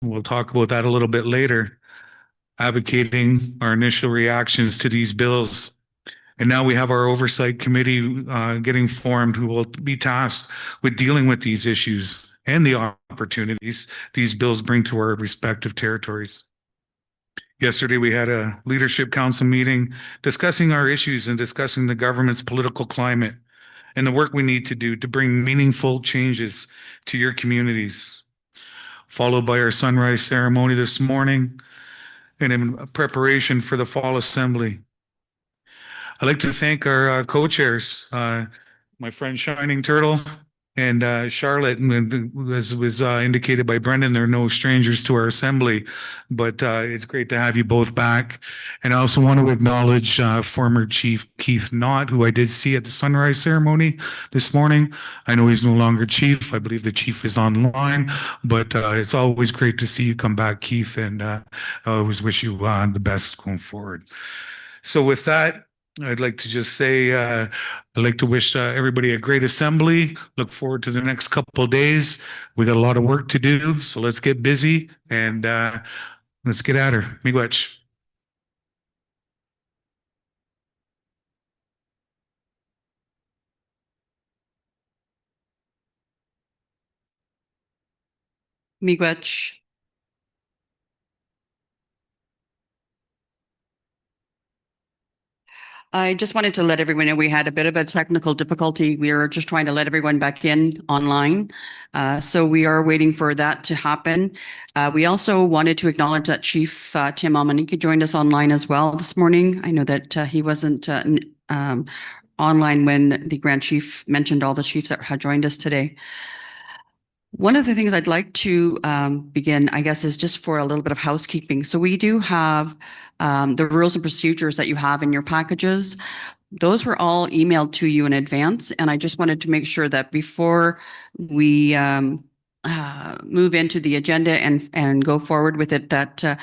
We'll talk about that a little bit later, advocating our initial reactions to these bills. And now we have our oversight committee getting formed, who will be tasked with dealing with these issues and the opportunities these bills bring to our respective territories. Yesterday, we had a leadership council meeting discussing our issues and discussing the government's political climate and the work we need to do to bring meaningful changes to your communities. Followed by our sunrise ceremony this morning and in preparation for the Fall Assembly. I'd like to thank our co-chairs, my friend Shining Turtle and Charlotte. As was indicated by Brendan, they're no strangers to our assembly, but it's great to have you both back. And I also want to acknowledge former Chief Keith Knott, who I did see at the sunrise ceremony this morning. I know he's no longer chief. I believe the chief is online, but it's always great to see you come back, Keith, and I always wish you the best going forward. So with that, I'd like to just say, I'd like to wish everybody a great assembly. Look forward to the next couple of days. We got a lot of work to do, so let's get busy and let's get at her. Miigwech. Miigwech. I just wanted to let everyone know we had a bit of a technical difficulty. We are just trying to let everyone back in online. So we are waiting for that to happen. We also wanted to acknowledge that Chief Tim Amaniki joined us online as well this morning. I know that he wasn't online when the Grand Chief mentioned all the chiefs that had joined us today. One of the things I'd like to begin, I guess, is just for a little bit of housekeeping. So we do have the rules and procedures that you have in your packages. Those were all emailed to you in advance, and I just wanted to make sure that before we move into the agenda and go forward with it, that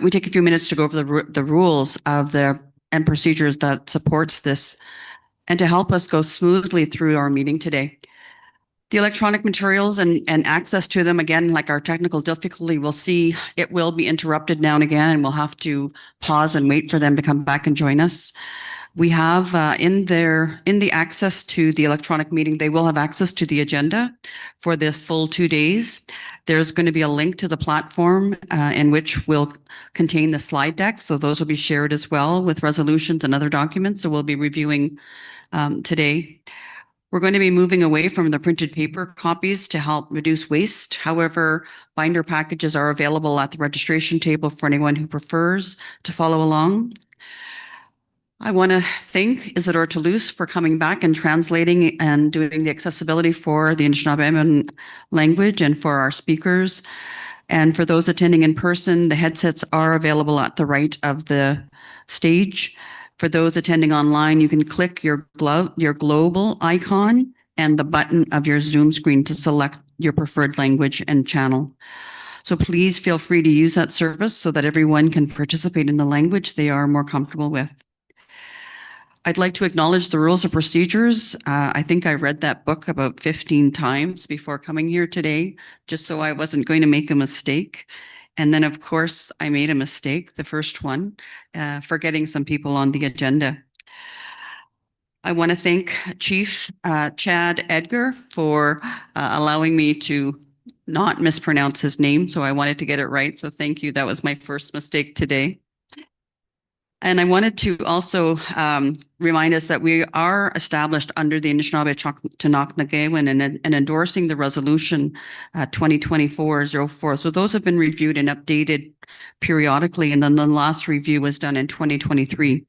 we take a few minutes to go over the rules of and procedures that supports this, and to help us go smoothly through our meeting today. The electronic materials and access to them, again, like our technical difficulty, we'll see it will be interrupted now and again, and we'll have to pause and wait for them to come back and join us. We have in the access to the electronic meeting, they will have access to the agenda for the full 2 days. There's going to be a link to the platform in which will contain the slide deck. So those will be shared as well with resolutions and other documents. So we'll be reviewing today. We're going to be moving away from the printed paper copies to help reduce waste. However, binder packages are available at the registration table for anyone who prefers to follow along. I want to thank Isidore Toulouse for coming back and translating and doing the accessibility for the Anishinaabemowin language and for our speakers. And for those attending in person, the headsets are available at the right of the stage. For those attending online, you can click your global icon and the button of your Zoom screen to select your preferred language and channel. So please feel free to use that service so that everyone can participate in the language they are more comfortable with. I'd like to acknowledge the rules of procedures. I think I read that book about 15 times before coming here today, just so I wasn't going to make a mistake. And then, of course, I made a mistake, the first one, forgetting some people on the agenda. I want to thank Chief Chad Edgar for allowing me to not mispronounce his name. So I wanted to get it right. So thank you. That was my first mistake today. And I wanted to also remind us that we are established under the Anishinaabemowin and endorsing the resolution 2024-04. So those have been reviewed and updated periodically. And then the last review was done in 2023.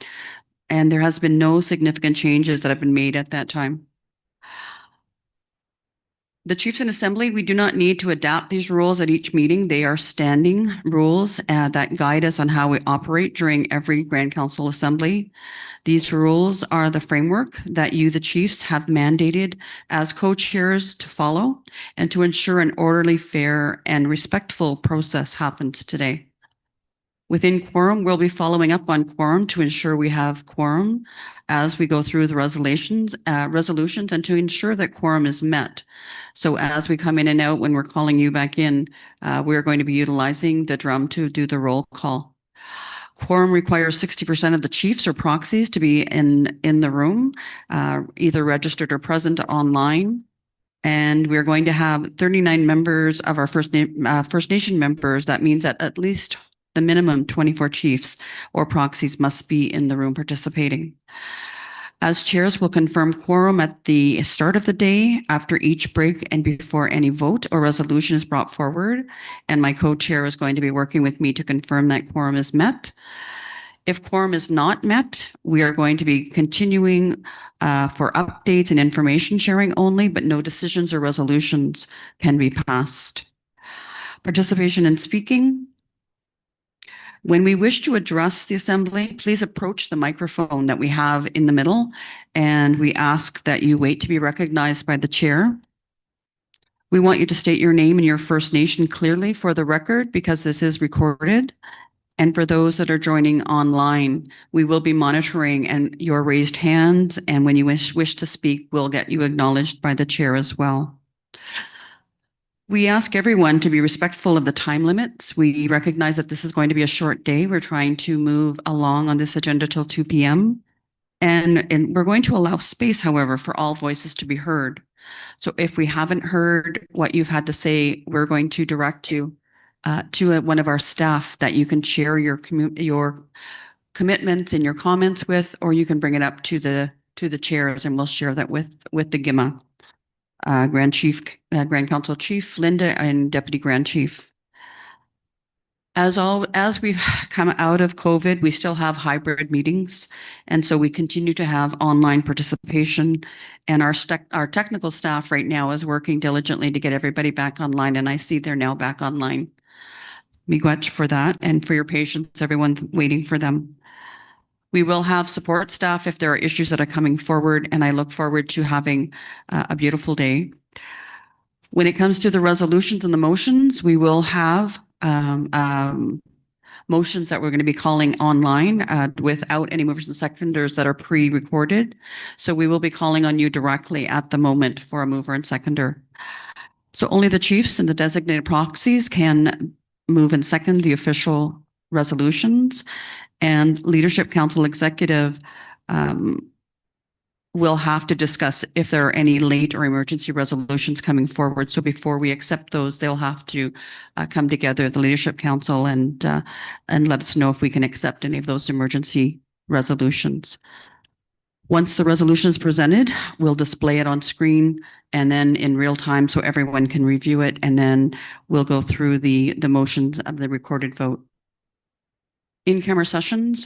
And there has been no significant changes that have been made at that time. The Chiefs in Assembly, we do not need to adapt these rules at each meeting. They are standing rules that guide us on how we operate during every Grand Council Assembly. These rules are the framework that you, the Chiefs, have mandated as co-chairs to follow and to ensure an orderly, fair, and respectful process happens today. Within quorum, we'll be following up on quorum to ensure we have quorum as we go through the resolutions and to ensure that quorum is met. So as we come in and out, when we're calling you back in, we're going to be utilizing the drum to do the roll call. Quorum requires 60% of the chiefs or proxies to be in the room, either registered or present online. And we're going to have 39 members of our First Nation members. That means that at least the minimum 24 chiefs or proxies must be in the room participating. As chairs, will confirm quorum at the start of the day, after each break, and before any vote or resolution is brought forward. And my co-chair is going to be working with me to confirm that quorum is met. If quorum is not met, we are going to be continuing for updates and information sharing only, but no decisions or resolutions can be passed. Participation in speaking. When we wish to address the assembly, please approach the microphone that we have in the middle, and we ask that you wait to be recognized by the chair. We want you to state your name and your First Nation clearly for the record, because this is recorded. And for those that are joining online, we will be monitoring and your raised hands, and when you wish to speak, we'll get you acknowledged by the chair as well. We ask everyone to be respectful of the time limits. We recognize that this is going to be a short day. We're trying to move along on this agenda till 2 p.m. And we're going to allow space, however, for all voices to be heard. So if we haven't heard what you've had to say, we're going to direct you to one of our staff that you can share your commitments and your comments with, or you can bring it up to the chairs, and we'll share that with the GIMA. Grand Grand Council Chief Linda and Deputy Grand Chief. As we've come out of COVID, we still have hybrid meetings, and so we continue to have online participation. And our technical staff right now is working diligently to get everybody back online, and I see they're now back online. Miigwech for that, and for your patience, everyone waiting for them. We will have support staff if there are issues that are coming forward, and I look forward to having a beautiful day. When it comes to the resolutions and the motions, we will have motions that we're going to be calling online without any movers and seconders that are pre-recorded. So we will be calling on you directly at the moment for a mover and seconder. So only the chiefs and the designated proxies can move and second the official resolutions. And Leadership Council Executive will have to discuss if there are any late or emergency resolutions coming forward. So before we accept those, they'll have to come together, the Leadership Council, and let us know if we can accept any of those emergency resolutions. Once the resolution is presented, we'll display it on screen and then in real time so everyone can review it, and then we'll go through the motions of the recorded vote. In-camera sessions.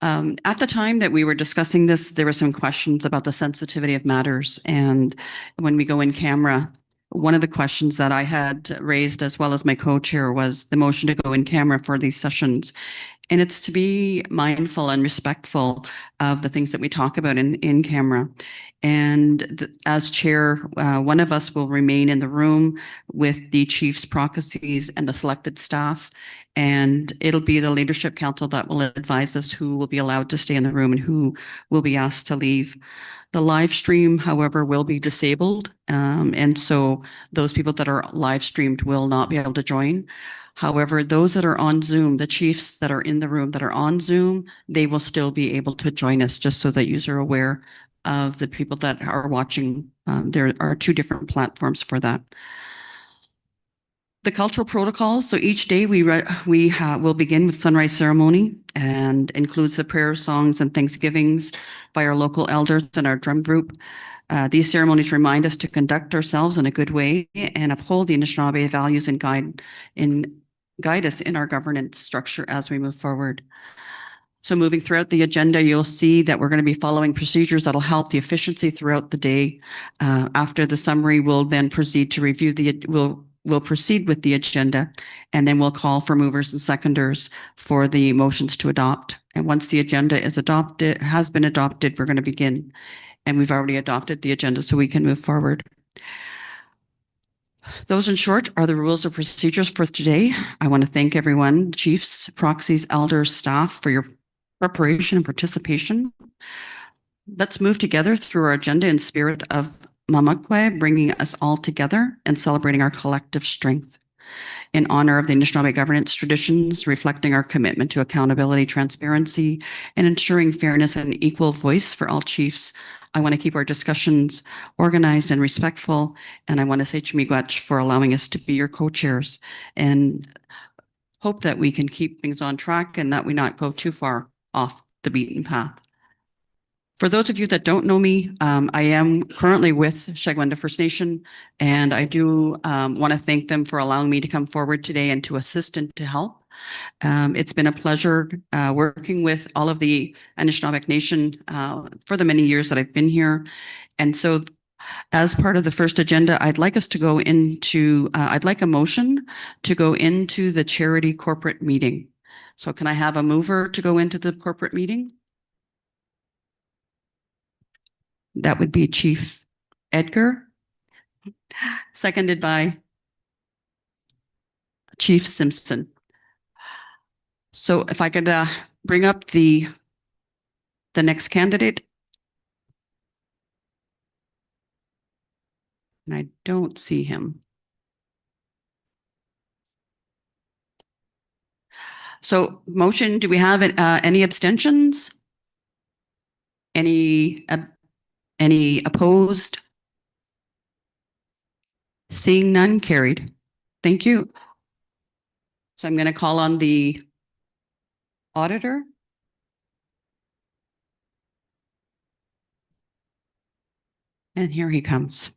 At the time that we were discussing this, there were some questions about the sensitivity of matters. And when we go in camera, one of the questions that I had raised, as well as my co-chair, was the motion to go in camera for these sessions. And it's to be mindful and respectful of the things that we talk about in camera. And as chair, one of us will remain in the room with the chief's proxies and the selected staff. And it'll be the Leadership Council that will advise us who will be allowed to stay in the room and who will be asked to leave. The live stream, however, will be disabled. And so those people that are live streamed will not be able to join. However, those that are on Zoom, the chiefs that are in the room that are on Zoom, they will still be able to join us, just so that you're aware of the people that are watching. There are two different platforms for that. The cultural protocols. So each day we'll begin with sunrise ceremony, and includes the prayer songs and thanksgivings by our local elders and our drum group. These ceremonies remind us to conduct ourselves in a good way and uphold the Anishinaabe values and guide us in our governance structure as we move forward. So moving throughout the agenda, you'll see that we're going to be following procedures that'll help the efficiency throughout the day. After the summary, we'll then proceed to review we'll proceed with the agenda, and then we'll call for movers and seconders for the motions to adopt. And once the agenda has been adopted, we're going to begin. And we've already adopted the agenda, so we can move forward. Those in short are the rules of procedures for today. I want to thank everyone, chiefs, proxies, elders, staff, for your preparation and participation. Let's move together through our agenda in spirit of Mamakwe, bringing us all together and celebrating our collective strength. In honor of the Anishinaabe governance traditions, reflecting our commitment to accountability, transparency, and ensuring fairness and equal voice for all chiefs, I want to keep our discussions organized and respectful. And I want to say Chimigwach for allowing us to be your co-chairs and hope that we can keep things on track and that we not go too far off the beaten path. For those of you that don't know me, I am currently with Shagwenda First Nation, and I do want to thank them for allowing me to come forward today and to assist and to help. It's been a pleasure working with all of the Anishinabek Nation for the many years that I've been here. And so as part of the first agenda, I'd like us to go into, I'd like a motion to go into the charity corporate meeting. So can I have a mover to go into the corporate meeting? That would be Chief Edgar, seconded by Chief Simpson. So if I could bring up the next candidate. And I don't see him. So motion, do we have any abstentions? Any opposed? Seeing none, carried. Thank you. So I'm going to call on the auditor. And here he comes.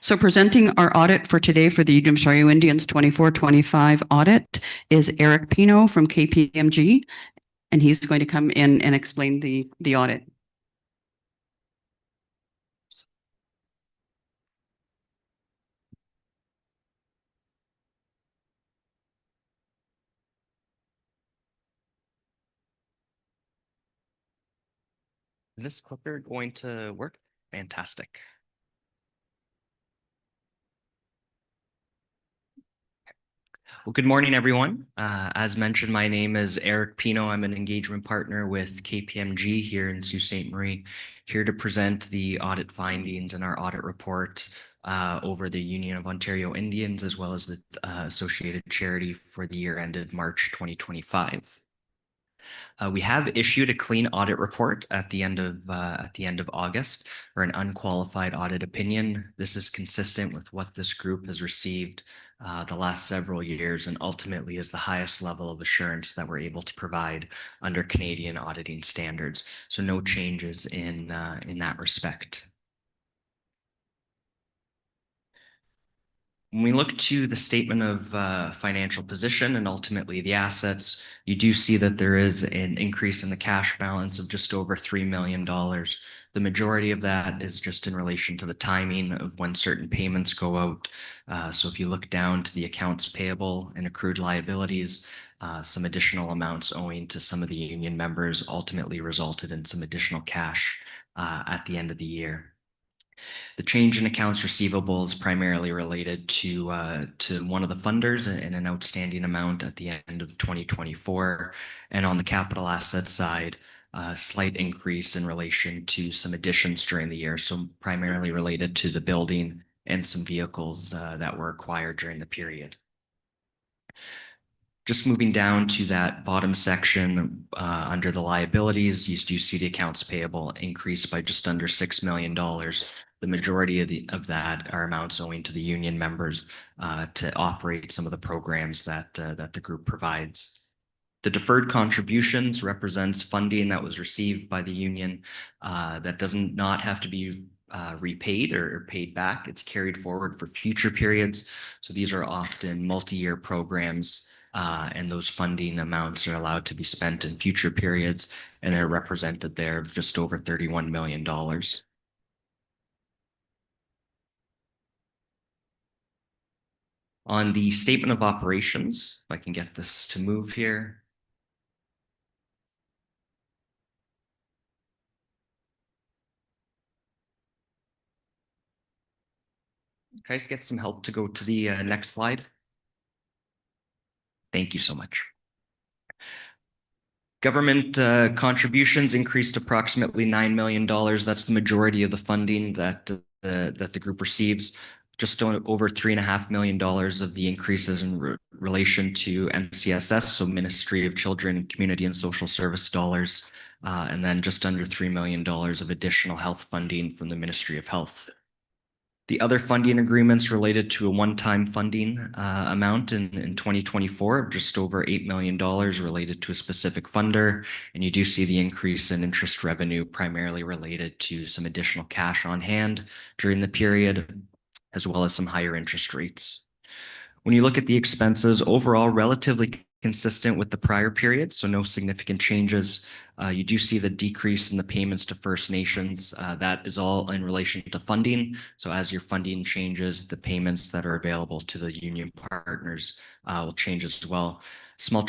So presenting our audit for today for the Ujimshario Indians 24-25 audit is Eric Pino from KPMG, and he's going to come in and explain the audit. Is this clicker going to work? Fantastic. Well, good morning, everyone. As mentioned, my name is Eric Pino. I'm an engagement partner with KPMG here in Sault Ste. Marie, here to present the audit findings and our audit report over the Union of Ontario Indians, as well as the associated charity for the year ended March 2025. We have issued a clean audit report at the end of August, or an unqualified audit opinion. This is consistent with what this group has received the last several years, and ultimately is the highest level of assurance that we're able to provide under Canadian auditing standards. So no changes in that respect. When we look to the statement of financial position and ultimately the assets, you do see that there is an increase in the cash balance of just over $3 million. The majority of that is just in relation to the timing of when certain payments go out. So if you look down to the accounts payable and accrued liabilities, some additional amounts owing to some of the union members ultimately resulted in some additional cash at the end of the year. The change in accounts receivable is primarily related to one of the funders and an outstanding amount at the end of 2024. And on the capital asset side, a slight increase in relation to some additions during the year. So primarily related to the building and some vehicles that were acquired during the period. Just moving down to that bottom section under the liabilities, you do see the accounts payable increase by just under $6 million. The majority of that are amounts owing to the union members to operate some of the programs that the group provides. The deferred contributions represents funding that was received by the union that does not have to be repaid or paid back. It's carried forward for future periods. So these are often multi-year programs, and those funding amounts are allowed to be spent in future periods, and they're represented there of just over $31 million. On the statement of operations, if I can get this to move here. Can I just get some help to go to the next slide? Thank you so much. Government contributions increased approximately $9 million. That's the majority of the funding that the group receives. Just over $3.5 million of the increases in relation to MCSS, so Ministry of Children, Community and Social Service dollars, and then just under $3 million of additional health funding from the Ministry of Health. The other funding agreements related to a one-time funding amount in 2024 of just over $8 million related to a specific funder. And you do see the increase in interest revenue primarily related to some additional cash on hand during the period, as well as some higher interest rates. When you look at the expenses, overall relatively consistent with the prior period, so no significant changes. You do see the decrease in the payments to First Nations. That is all in relation to funding. So as your funding changes, the payments that are available to the union partners will change as well. Small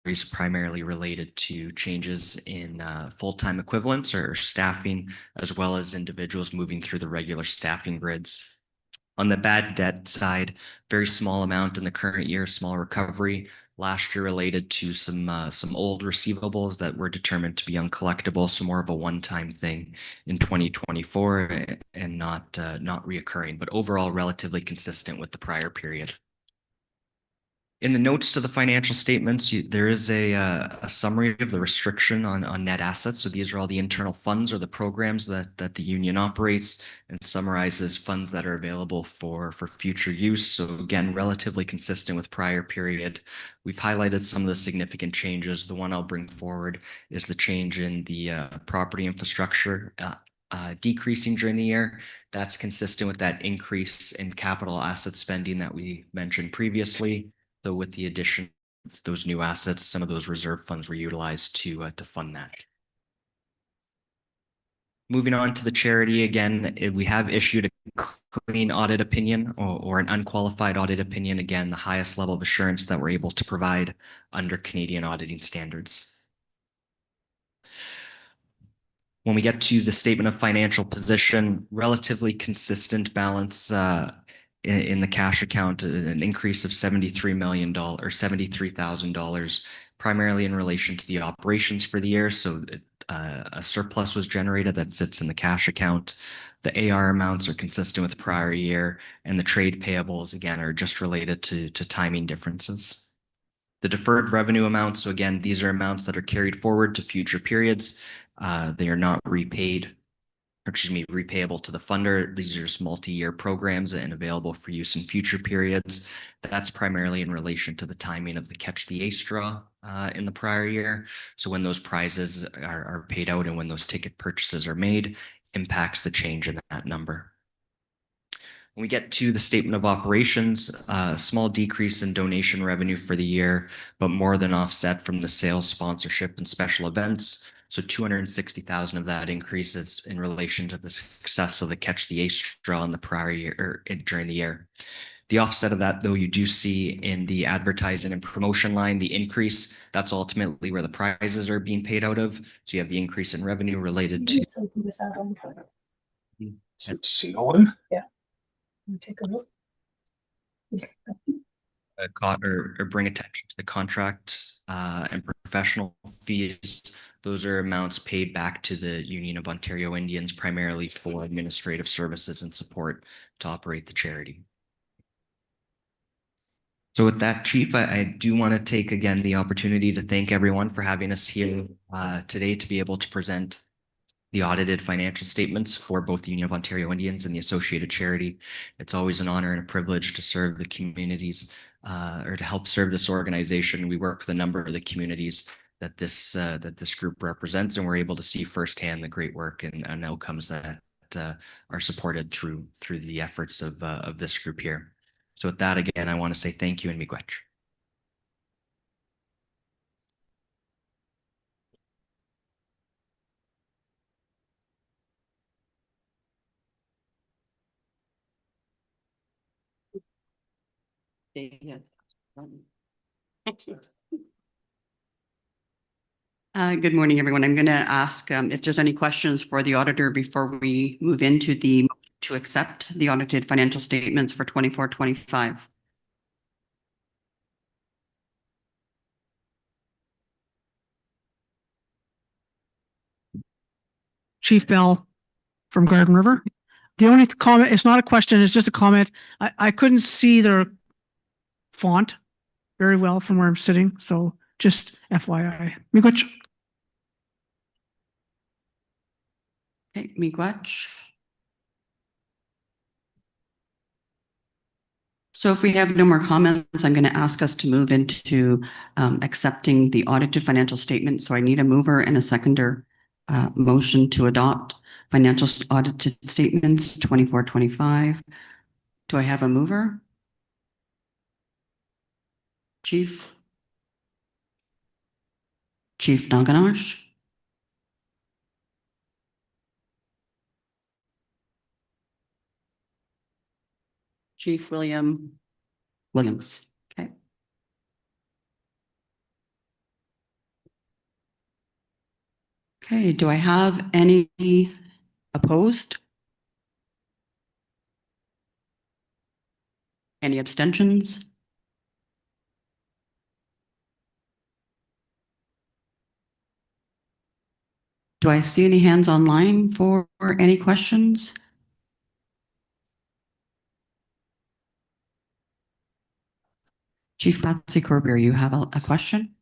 is primarily related to changes in full-time equivalents or staffing, as well as individuals moving through the regular staffing grids. On the bad debt side, very small amount in the current year, small recovery. Last year related to some old receivables that were determined to be uncollectible, so more of a one-time thing in 2024 and not reoccurring, but overall relatively consistent with the prior period. In the notes to the financial statements, there is a summary of the restriction on net assets. So these are all the internal funds or the programs that the union operates, and summarizes funds that are available for future use. So again, relatively consistent with prior period. We've highlighted some of the significant changes. The one I'll bring forward is the change in the property infrastructure decreasing during the year. That's consistent with that increase in capital asset spending that we mentioned previously. So with the addition of those new assets, some of those reserve funds were utilized to fund that. Moving on to the charity, again, we have issued a clean audit opinion or an unqualified audit opinion. Again, the highest level of assurance that we're able to provide under Canadian auditing standards. When we get to the statement of financial position, relatively consistent balance in the cash account, an increase of $73 million or $73,000, primarily in relation to the operations for the year. So a surplus was generated that sits in the cash account. The AR amounts are consistent with the prior year, and the trade payables, again, are just related to timing differences. The deferred revenue amounts, so again, these are amounts that are carried forward to future periods. They are not repaid, repayable to the funder. These are just multi-year programs and available for use in future periods. That's primarily in relation to the timing of the Catch the Ace draw in the prior year. So when those prizes are paid out and when those ticket purchases are made, impacts the change in that number. When we get to the statement of operations, a small decrease in donation revenue for the year, but more than offset from the sales, sponsorship, and special events. So 260,000 of that increase is in relation to the success of the Catch the Ace draw in the prior year or during the year. The offset of that, though, you do see in the advertising and promotion line, the increase, that's ultimately where the prizes are being paid out of. So you have the increase in revenue related to. See on? Yeah. Take a look. Or bring attention to the contracts and professional fees. Those are amounts paid back to the Union of Ontario Indians, primarily for administrative services and support to operate the charity. So with that, Chief, I do want to take again the opportunity to thank everyone for having us here today to be able to present the audited financial statements for both the Union of Ontario Indians and the associated charity. It's always an honor and a privilege to serve the communities or to help serve this organization. We work with a number of the communities that this group represents, and we're able to see firsthand the great work and outcomes that are supported through the efforts of this group here. So with that, again, I want to say thank you and miigwech. Good morning, everyone. I'm going to ask if there's any questions for the auditor before we move into the to to accept the audited financial statements for 24-25? Chief Bell from Garden River. The only comment, it's not a question, it's just a comment. I couldn't see their font very well from where I'm sitting, so just FYI. Miigwech. Okay, miigwech. So if we have no more comments, I'm going to ask us to move into accepting the audited financial statement. So I need a mover and a seconder motion to adopt financial audited statements 24-25. Do I have a mover? Chief Naganash? Chief Williams. Okay. Okay, do I have any opposed? Any abstentions? Do I see any hands online for any questions? Chief Patsy Corbier, you have a question?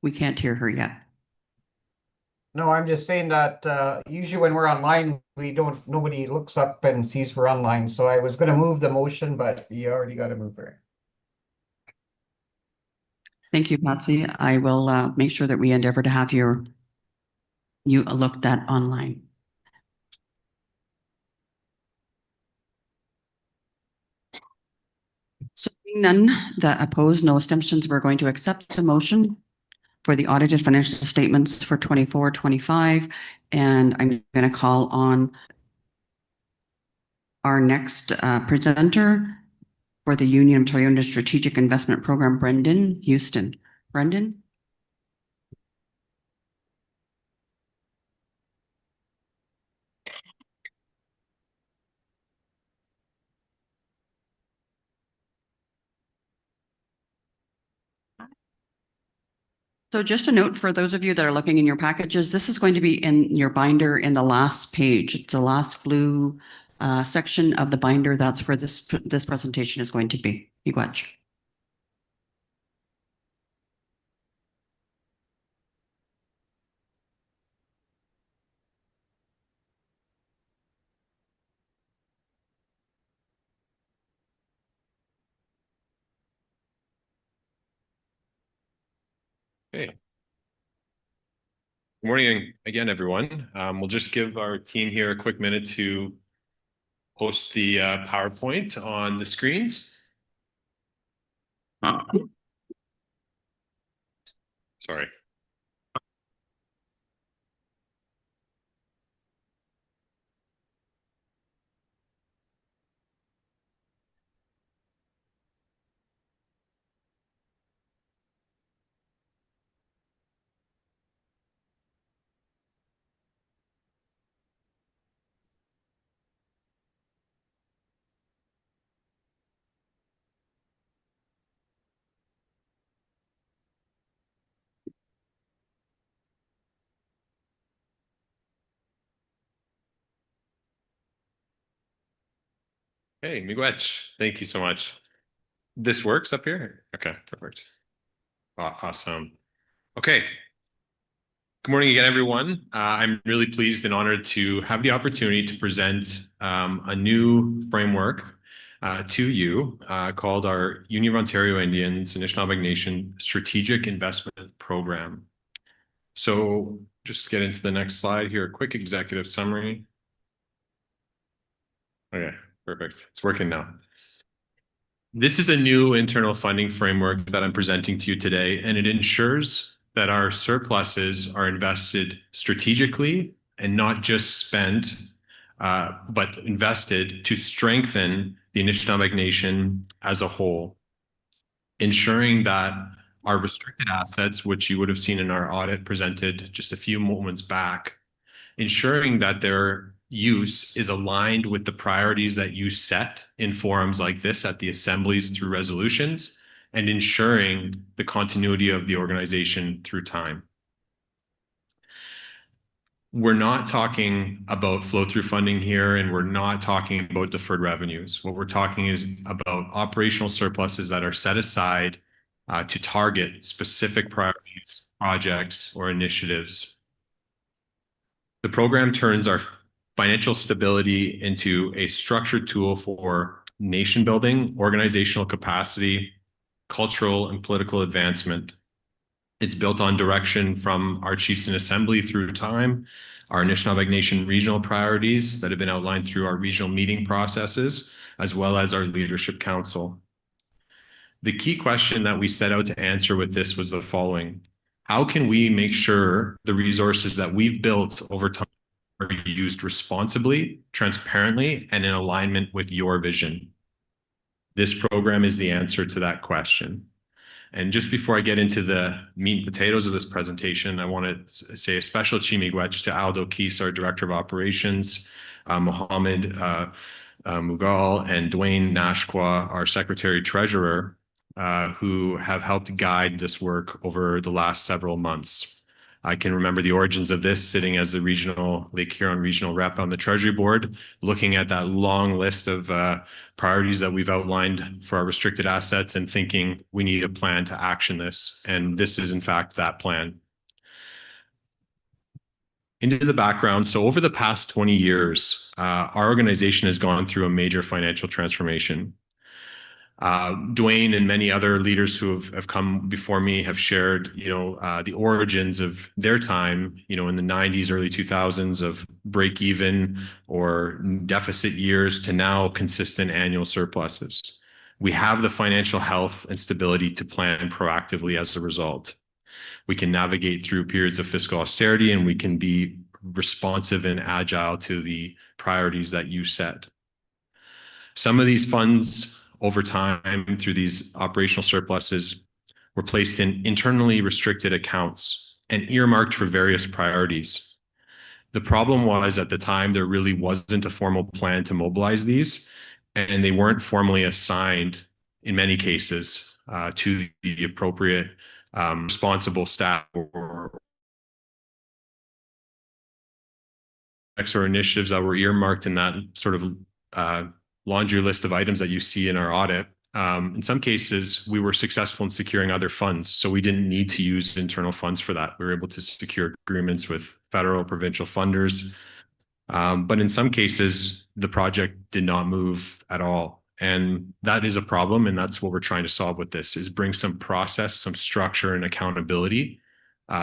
We can't hear her yet. No, I'm just saying that usually when we're online, nobody looks up and sees we're online. So I was going to move the motion, but you already got a mover. Thank you, Patsy. I will make sure that we endeavor to have you looked at online. So being none that oppose, no abstentions, we're going to accept the motion for the audited financial statements for 24-25. And I'm going to call on our next presenter for the Union of Ontario Strategic Investment Program, Brendan Houston. Brendan? So just a note for those of you that are looking in your packages, this is going to be in your binder in the last page. It's the last blue section of the binder. That's where this presentation is going to be. Miigwech. Okay. Good morning again, everyone. We'll just give our team here a quick minute to post the PowerPoint on the screens. Sorry. Hey, miigwech. Thank you so much. This works up here? Okay, perfect. Awesome. Okay. Good morning again, everyone. I'm really pleased and honored to have the opportunity to present a new framework to you called our Union of Ontario Indians Anishinabek Nation Strategic Investment Program. So just get into the next slide here, a quick executive summary. Okay, perfect. It's working now. This is a new internal funding framework that I'm presenting to you today, and it ensures that our surpluses are invested strategically and not just spent, but invested to strengthen the Anishinabek Nation as a whole, ensuring that our restricted assets, which you would have seen in our audit presented just a few moments back, ensuring that they're use is aligned with the priorities that you set in forums like this at the assemblies through resolutions, and ensuring the continuity of the organization through time. We're not talking about flow-through funding here, and we're not talking about deferred revenues. What we're talking is about operational surpluses that are set aside to target specific priorities, projects, or initiatives. The program turns our financial stability into a structured tool for nation building, organizational capacity, cultural and political advancement. It's built on direction from our chiefs in assembly through time, our Anishinabek Nation regional priorities that have been outlined through our regional meeting processes, as well as our leadership council. The key question that we set out to answer with this was the following: how can we make sure the resources that we've built over time are used responsibly, transparently, and in alignment with your vision? This program is the answer to that question. And just before I get into the meat and potatoes of this presentation, I want to say a special chimigwech to Aldo Keese, our Director of Operations, Mohammed Mughal, and Dwayne Nashqua, our Secretary Treasurer, who have helped guide this work over the last several months. I can remember the origins of this sitting as the regional Lake Huron regional rep on the Treasury Board, looking at that long list of priorities that we've outlined for our restricted assets and thinking we need a plan to action this. And this is in fact that plan. Into the background, so over the past 20 years, our organization has gone through a major financial transformation. Dwayne and many other leaders who have come before me have shared, the origins of their time, in the 90s, early 2000s, of break even or deficit years to now consistent annual surpluses. We have the financial health and stability to plan proactively as a result. We can navigate through periods of fiscal austerity, and we can be responsive and agile to the priorities that you set. Some of these funds over time through these operational surpluses were placed in internally restricted accounts and earmarked for various priorities. The problem was at the time there really wasn't a formal plan to mobilize these, and they weren't formally assigned in many cases to the appropriate responsible staff or initiatives that were earmarked in that sort of laundry list of items that you see in our audit. In some cases, we were successful in securing other funds, so we didn't need to use internal funds for that. We were able to secure agreements with federal, provincial funders. But in some cases, the project did not move at all. And that is a problem, and that's what we're trying to solve with this, is bring some process, some structure and accountability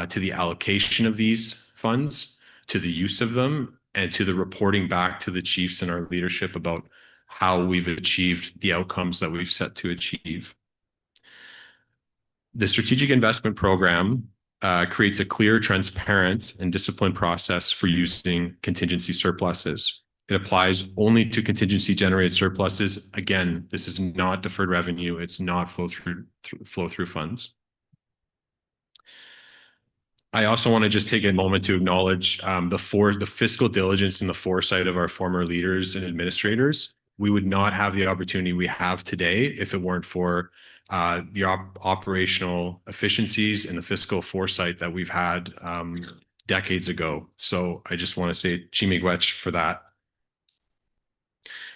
to the allocation of these funds, to the use of them, and to the reporting back to the chiefs and our leadership about how we've achieved the outcomes that we've set to achieve. The strategic investment program creates a clear, transparent, and disciplined process for using contingency surpluses. It applies only to contingency generated surpluses. Again, this is not deferred revenue. It's not flow through funds. I also want to just take a moment to acknowledge the fiscal diligence and the foresight of our former leaders and administrators. We would not have the opportunity we have today if it weren't for the operational efficiencies and the fiscal foresight that we've had decades ago. So I just want to say chimigwech for that.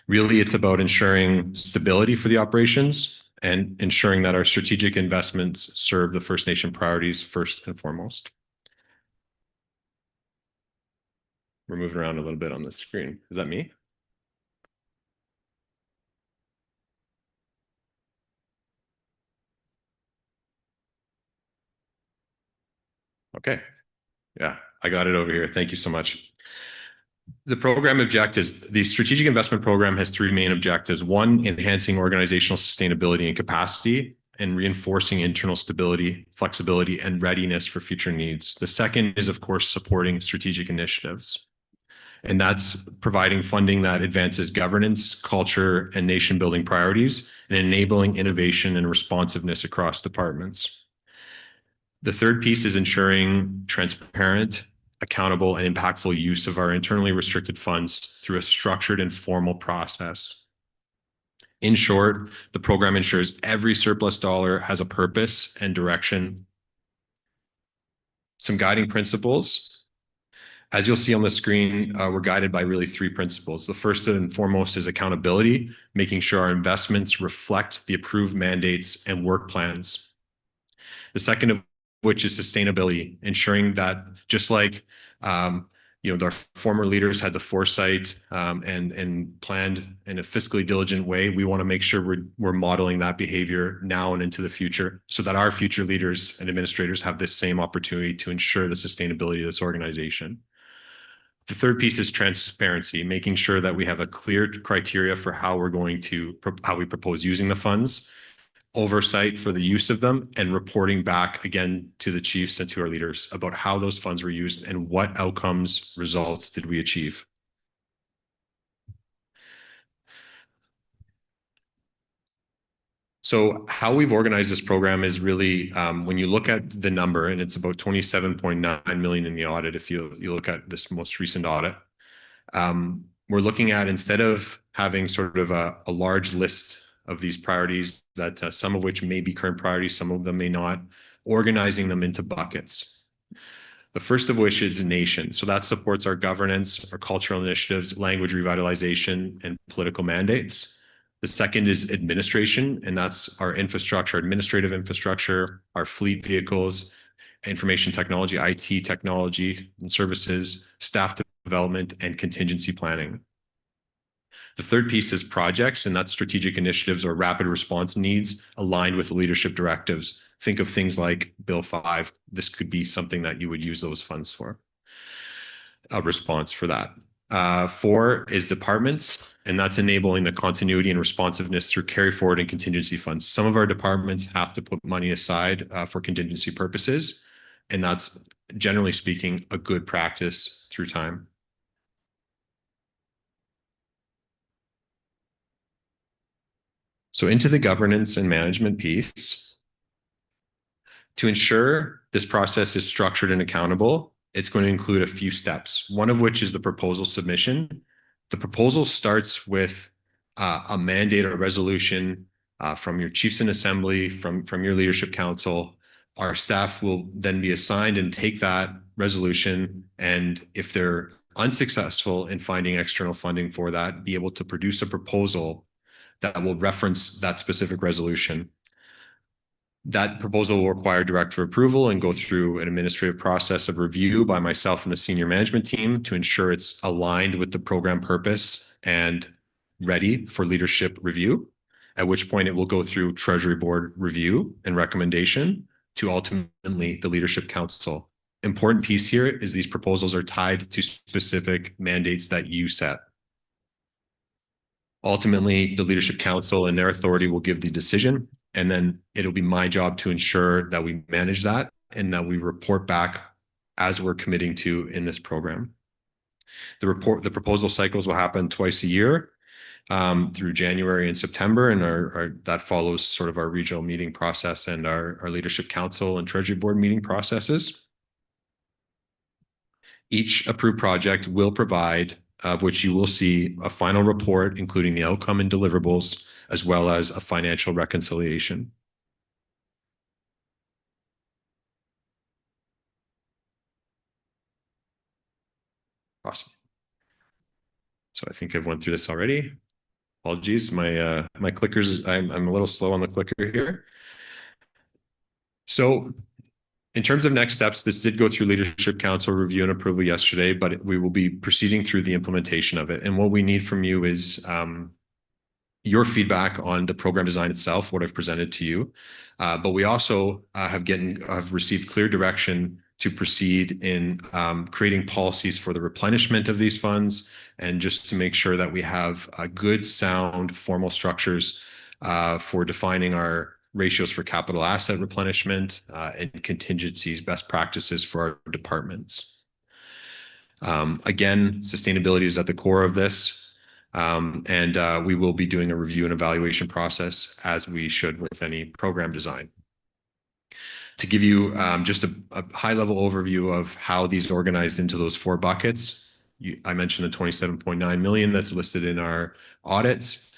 Really, it's about ensuring stability for the operations and ensuring that our strategic investments serve the First Nation priorities first and foremost. We're moving around a little bit on the screen. Is that me? Okay. Yeah, I got it over here. Thank you so much. The program objectives, the strategic investment program has three main objectives. One, enhancing organizational sustainability and capacity, and reinforcing internal stability, flexibility, and readiness for future needs. The second is, of course, supporting strategic initiatives. And that's providing funding that advances governance, culture, and nation building priorities, and enabling innovation and responsiveness across departments. The third piece is ensuring transparent accountable, and impactful use of our internally restricted funds through a structured and formal process. In short, the program ensures every surplus dollar has a purpose and direction. Some guiding principles. As you'll see on the screen, we're guided by really three principles. The first and foremost is accountability, making sure our investments reflect the approved mandates and work plans. The second of which is sustainability, ensuring that just like our former leaders had the foresight and planned in a fiscally diligent way, we want to make sure we're modeling that behavior now and into the future so that our future leaders and administrators have this same opportunity to ensure the sustainability of this organization. The third piece is transparency, making sure that we have a clear criteria for how we propose using the funds, oversight for the use of them, and reporting back again to the chiefs and to our leaders about how those funds were used and what outcomes, results did we achieve. So how we've organized this program is really, when you look at the number, and it's about 27.9 million in the audit, if you look at this most recent audit, we're looking at, instead of having sort of a large list of these priorities that some of which may be current priorities, some of them may not, organizing them into buckets. The first of which is nation. So that supports our governance, our cultural initiatives, language revitalization, and political mandates. The second is administration, and that's our infrastructure, administrative infrastructure, our fleet vehicles, information technology, IT technology and services, staff development, and contingency planning. The third piece is projects, and that's strategic initiatives or rapid response needs aligned with leadership directives. Think of things like Bill 5. This could be something that you would use those funds for, a response for that. 4 is departments, and that's enabling the continuity and responsiveness through carry forward and contingency funds. Some of our departments have to put money aside for contingency purposes, and that's, generally speaking, a good practice through time. So into the governance and management piece. To ensure this process is structured and accountable, it's going to include a few steps, one of which is the proposal submission. The proposal starts with a mandate or resolution from your chiefs in assembly, from your leadership council. Our staff will then be assigned and take that resolution, and if they're unsuccessful in finding external funding for that, be able to produce a proposal that will reference that specific resolution. That proposal will require director approval and go through an administrative process of review by myself and the senior management team to ensure it's aligned with the program purpose and ready for leadership review, at which point it will go through Treasury Board review and recommendation to ultimately the Leadership Council. Important piece here is these proposals are tied to specific mandates that you set. Ultimately, the Leadership Council and their authority will give the decision, and then it'll be my job to ensure that we manage that and that we report back as we're committing to in this program. The proposal cycles will happen twice a year through January and September, and that follows sort of our regional meeting process and our Leadership Council and Treasury Board meeting processes. Each approved project will provide, of which you will see a final report, including the outcome and deliverables, as well as a financial reconciliation. Awesome. So I think I've went through this already. Apologies, my clickers, I'm a little slow on the clicker here. So in terms of next steps, this did go through Leadership Council review and approval yesterday, but we will be proceeding through the implementation of it. And what we need from you is your feedback on the program design itself, what I've presented to you. But we also have received clear direction to proceed in creating policies for the replenishment of these funds, and just to make sure that we have a good, sound, formal structures for defining our ratios for capital asset replenishment and contingencies, best practices for our departments. Again, sustainability is at the core of this, and we will be doing a review and evaluation process as we should with any program design. To give you just a high-level overview of how these organized into those four buckets, I mentioned the 27.9 million that's listed in our audits.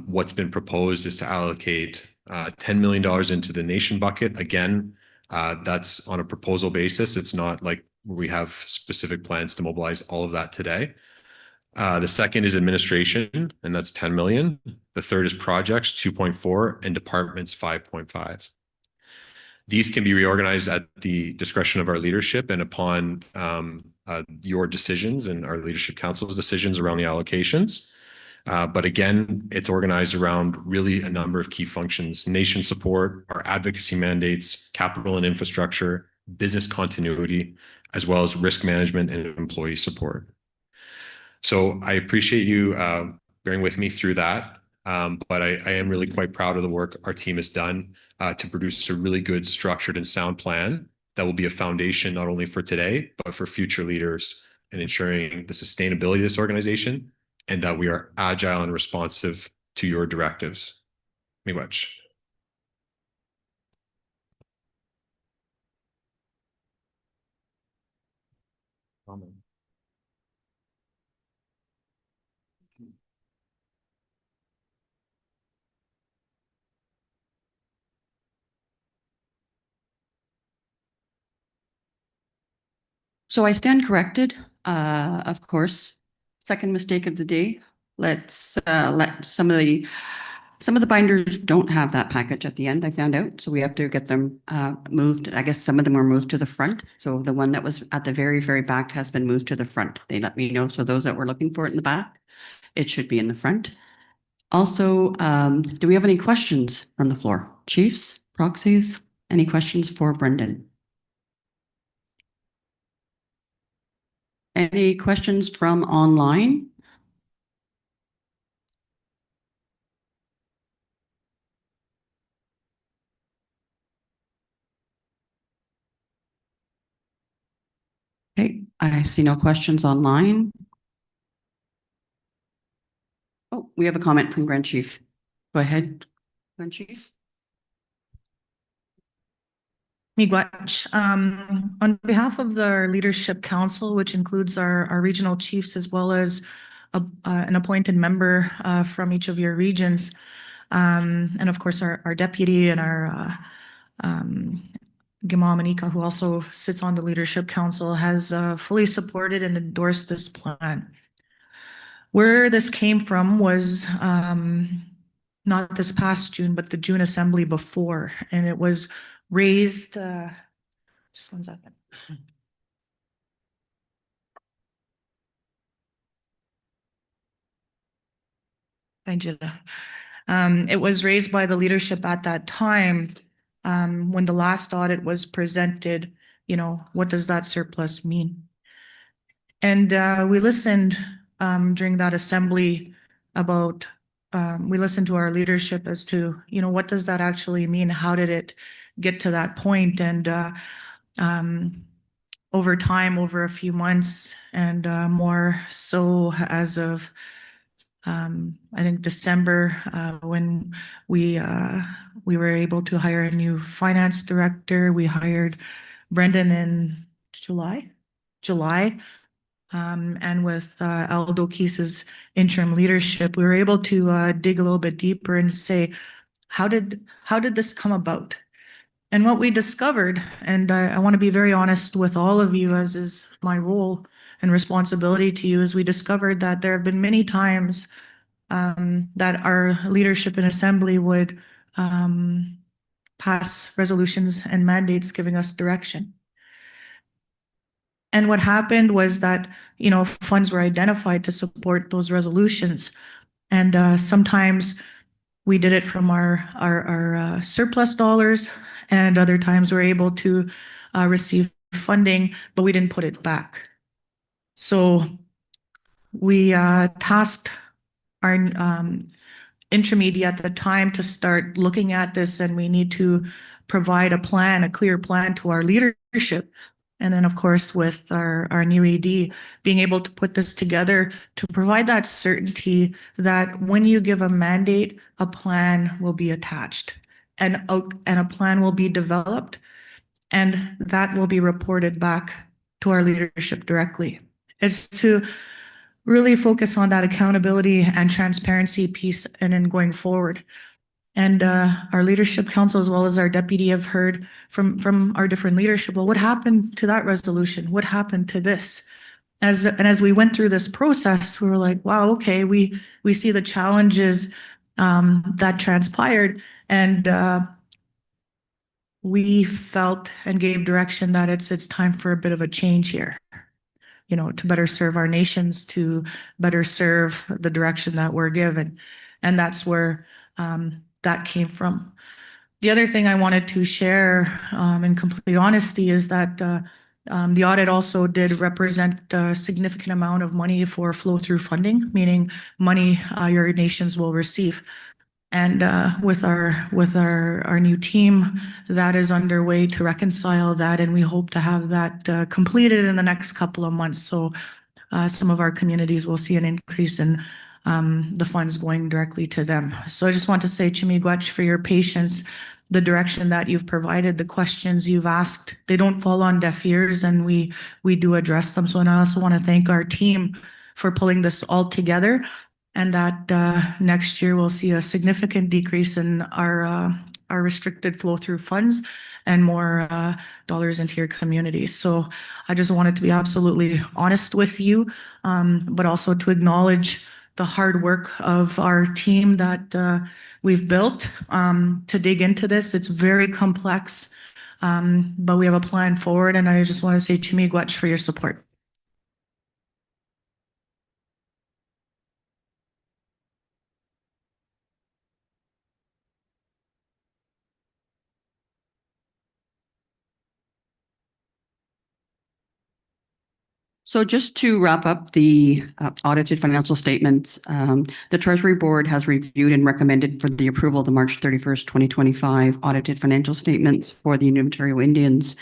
What's been proposed is to allocate $10 million into the nation bucket. Again, that's on a proposal basis. It's not like we have specific plans to mobilize all of that today. The second is administration, and that's 10 million. The third is projects, 2.4, and departments, 5.5. These can be reorganized at the discretion of our leadership and upon your decisions and our leadership council's decisions around the allocations. But again, it's organized around really a number of key functions: nation support, our advocacy mandates, capital and infrastructure, business continuity, as well as risk management and employee support. So I appreciate you bearing with me through that. But I am really quite proud of the work our team has done to produce a really good, structured, and sound plan that will be a foundation not only for today, but for future leaders in ensuring the sustainability of this organization and that we are agile and responsive to your directives. Miigwech. So I stand corrected, of course. Second mistake of the day. Let's let some of the binders don't have that package at the end, I found out. So we have to get them moved. I guess some of them were moved to the front. So the one that was at the very, very back has been moved to the front. They let me know. So those that were looking for it in the back, it should be in the front. Also, do we have any questions from the floor? Chiefs, proxies, any questions for Brendan? Any questions from online? Okay, I see no questions online. Oh, we have a comment from Grand Chief. Go ahead, Grand Chief. Miigwech. On behalf of the Leadership Council, which includes our regional chiefs as well as an appointed member from each of your regions, and of course our deputy and our Gima Manika, who also sits on the Leadership Council, has fully supported and endorsed this plan. Where this came from was not this past June, but the June assembly before, and it was raised, just 1 second. Thank you. It was raised by the leadership at that time, when the last audit was presented, what does that surplus mean? And we listened during that assembly about, we listened to our leadership as to, what does that actually mean? How did it get to that point? And over time, over a few months, and more so as of, I think December, when we were able to hire a new finance director. We hired Brendan in July. And with Aldo Keese's interim leadership, we were able to dig a little bit deeper and say, how did this come about? And what we discovered, and I want to be very honest with all of you, as is my role and responsibility to you, is we discovered that there have been many times that our leadership in assembly would pass resolutions and mandates giving us direction. And what happened was that, funds were identified to support those resolutions. And sometimes we did it from our surplus dollars, and other times we're able to receive funding, but we didn't put it back. So we tasked our intermediate at the time to start looking at this, and we need to provide a clear plan to our leadership. And then, of course, with our new AD, being able to put this together to provide that certainty that when you give a mandate, a plan will be attached and a plan will be developed And that will be reported back to our leadership directly. It's to really focus on that accountability and transparency piece and then going forward. And our leadership council, as well as our deputy, have heard from our different leadership, well, what happened to that resolution? What happened to this? As we went through this process, we were like, wow, okay, we see the challenges that transpired, and we felt and gave direction that it's time for a bit of a change here, you know, to better serve our nations, to better serve the direction that we're given. And that's where that came from. The other thing I wanted to share in complete honesty is that the audit also did represent a significant amount of money for flow-through funding, meaning money your nations will receive. And with our new team, that is underway to reconcile that, and we hope to have that completed in the next couple of months. So some of our communities will see an increase in the funds going directly to them. So I just want to say, Chimigwach, for your patience, the direction that you've provided, the questions you've asked, they don't fall on deaf ears, and we do address them. So, and I also want to thank our team for pulling this all together, and that next year we'll see a significant decrease in our restricted flow through funds and more dollars into your communities. So I just wanted to be absolutely honest with you, but also to acknowledge the hard work of our team that we've built to dig into this. It's very complex, but we have a plan forward, and I just want to say Chimigwach for your support. So just to wrap up the audited financial statements, the Treasury Board has reviewed and recommended for the approval of the March 31st, 2025 audited financial statements for the Union of Ontario Indians.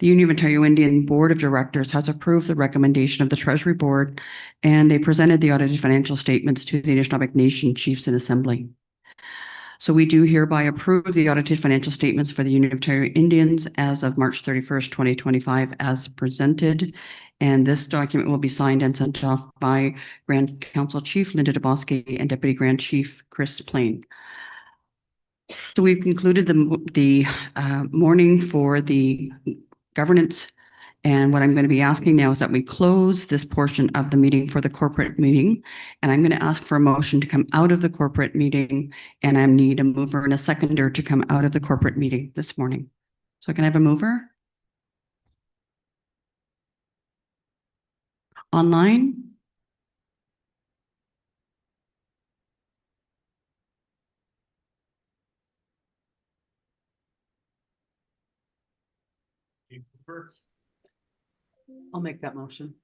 The Union of Ontario Indian Board of Directors has approved the recommendation of the Treasury Board, and they presented the audited financial statements to the Anishinabek Nation Chiefs in Assembly. So we do hereby approve the audited financial statements for the Union of Ontario Indians as of March 31st, 2025 as presented. And this document will be signed and sent off by Grand Council Chief Linda DeBosque and Deputy Grand Chief Chris Plain. So we've concluded the morning for the governance. And what I'm going to be asking now is that we close this portion of the meeting for the corporate meeting. And I'm going to ask for a motion to come out of the corporate meeting. And I need a mover and a seconder to come out of the corporate meeting this morning. So can I have a mover? Online? I'll make that motion.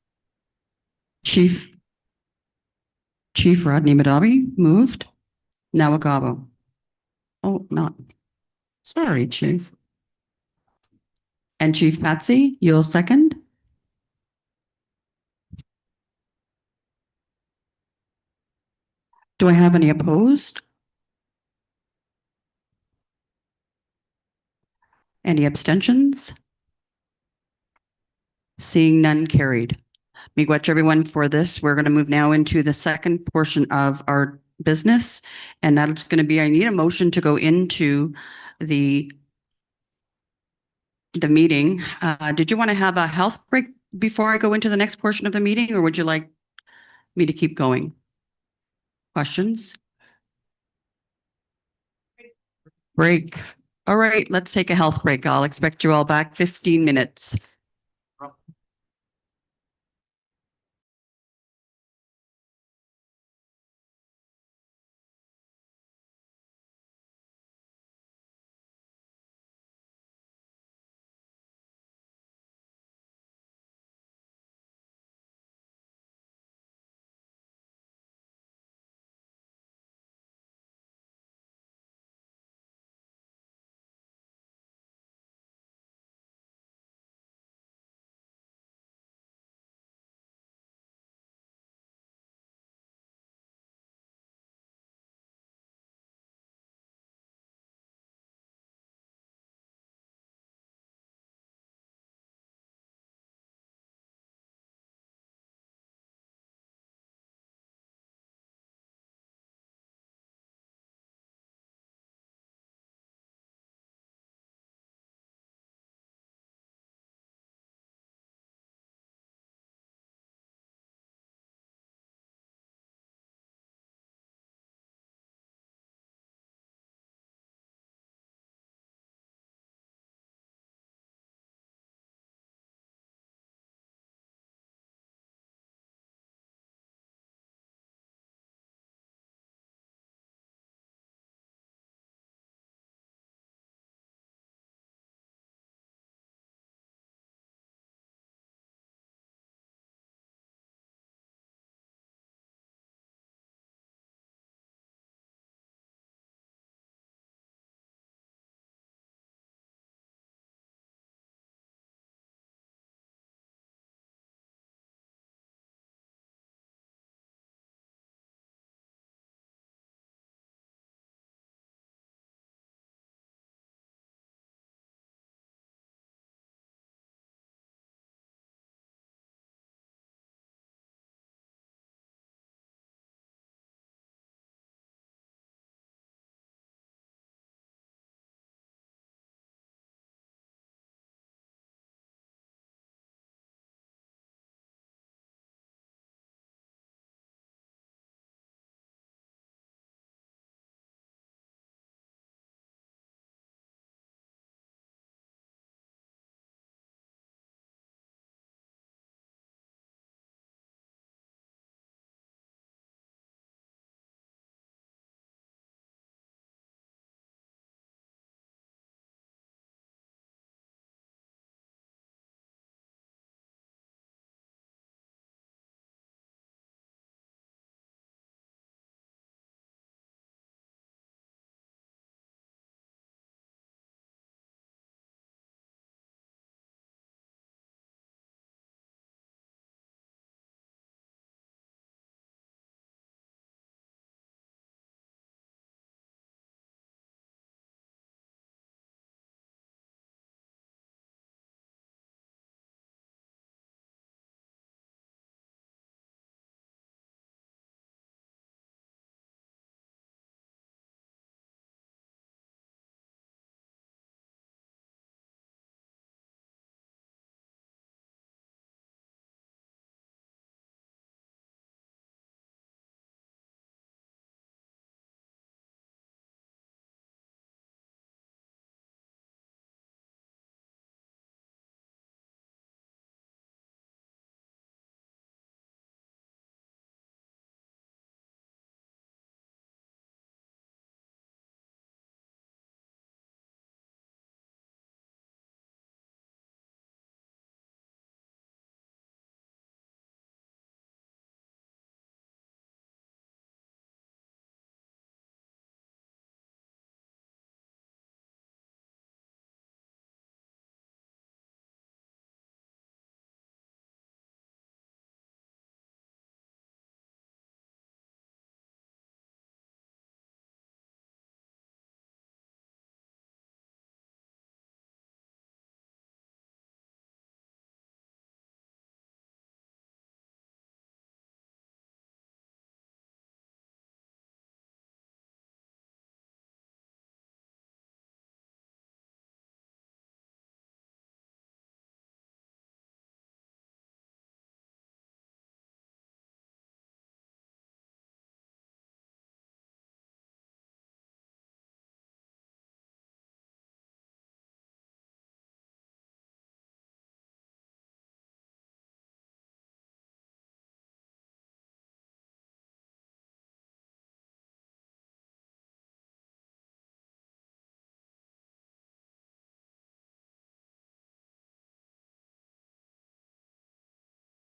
Chief Rodney Madabi moved. Nawagabo. Oh, not. Sorry, Chief. And Chief Patsy, you'll second? Do I have any opposed? Any abstentions? Seeing none, carried. Miigwech everyone for this. We're going to move now into the second portion of our business, and that's going to be, I need a motion to go into the meeting. Did you want to have a health break before I go into the next portion of the meeting, or would you like me to keep going? Questions? Break. All right, let's take a health break. I'll expect you all back 15 minutes.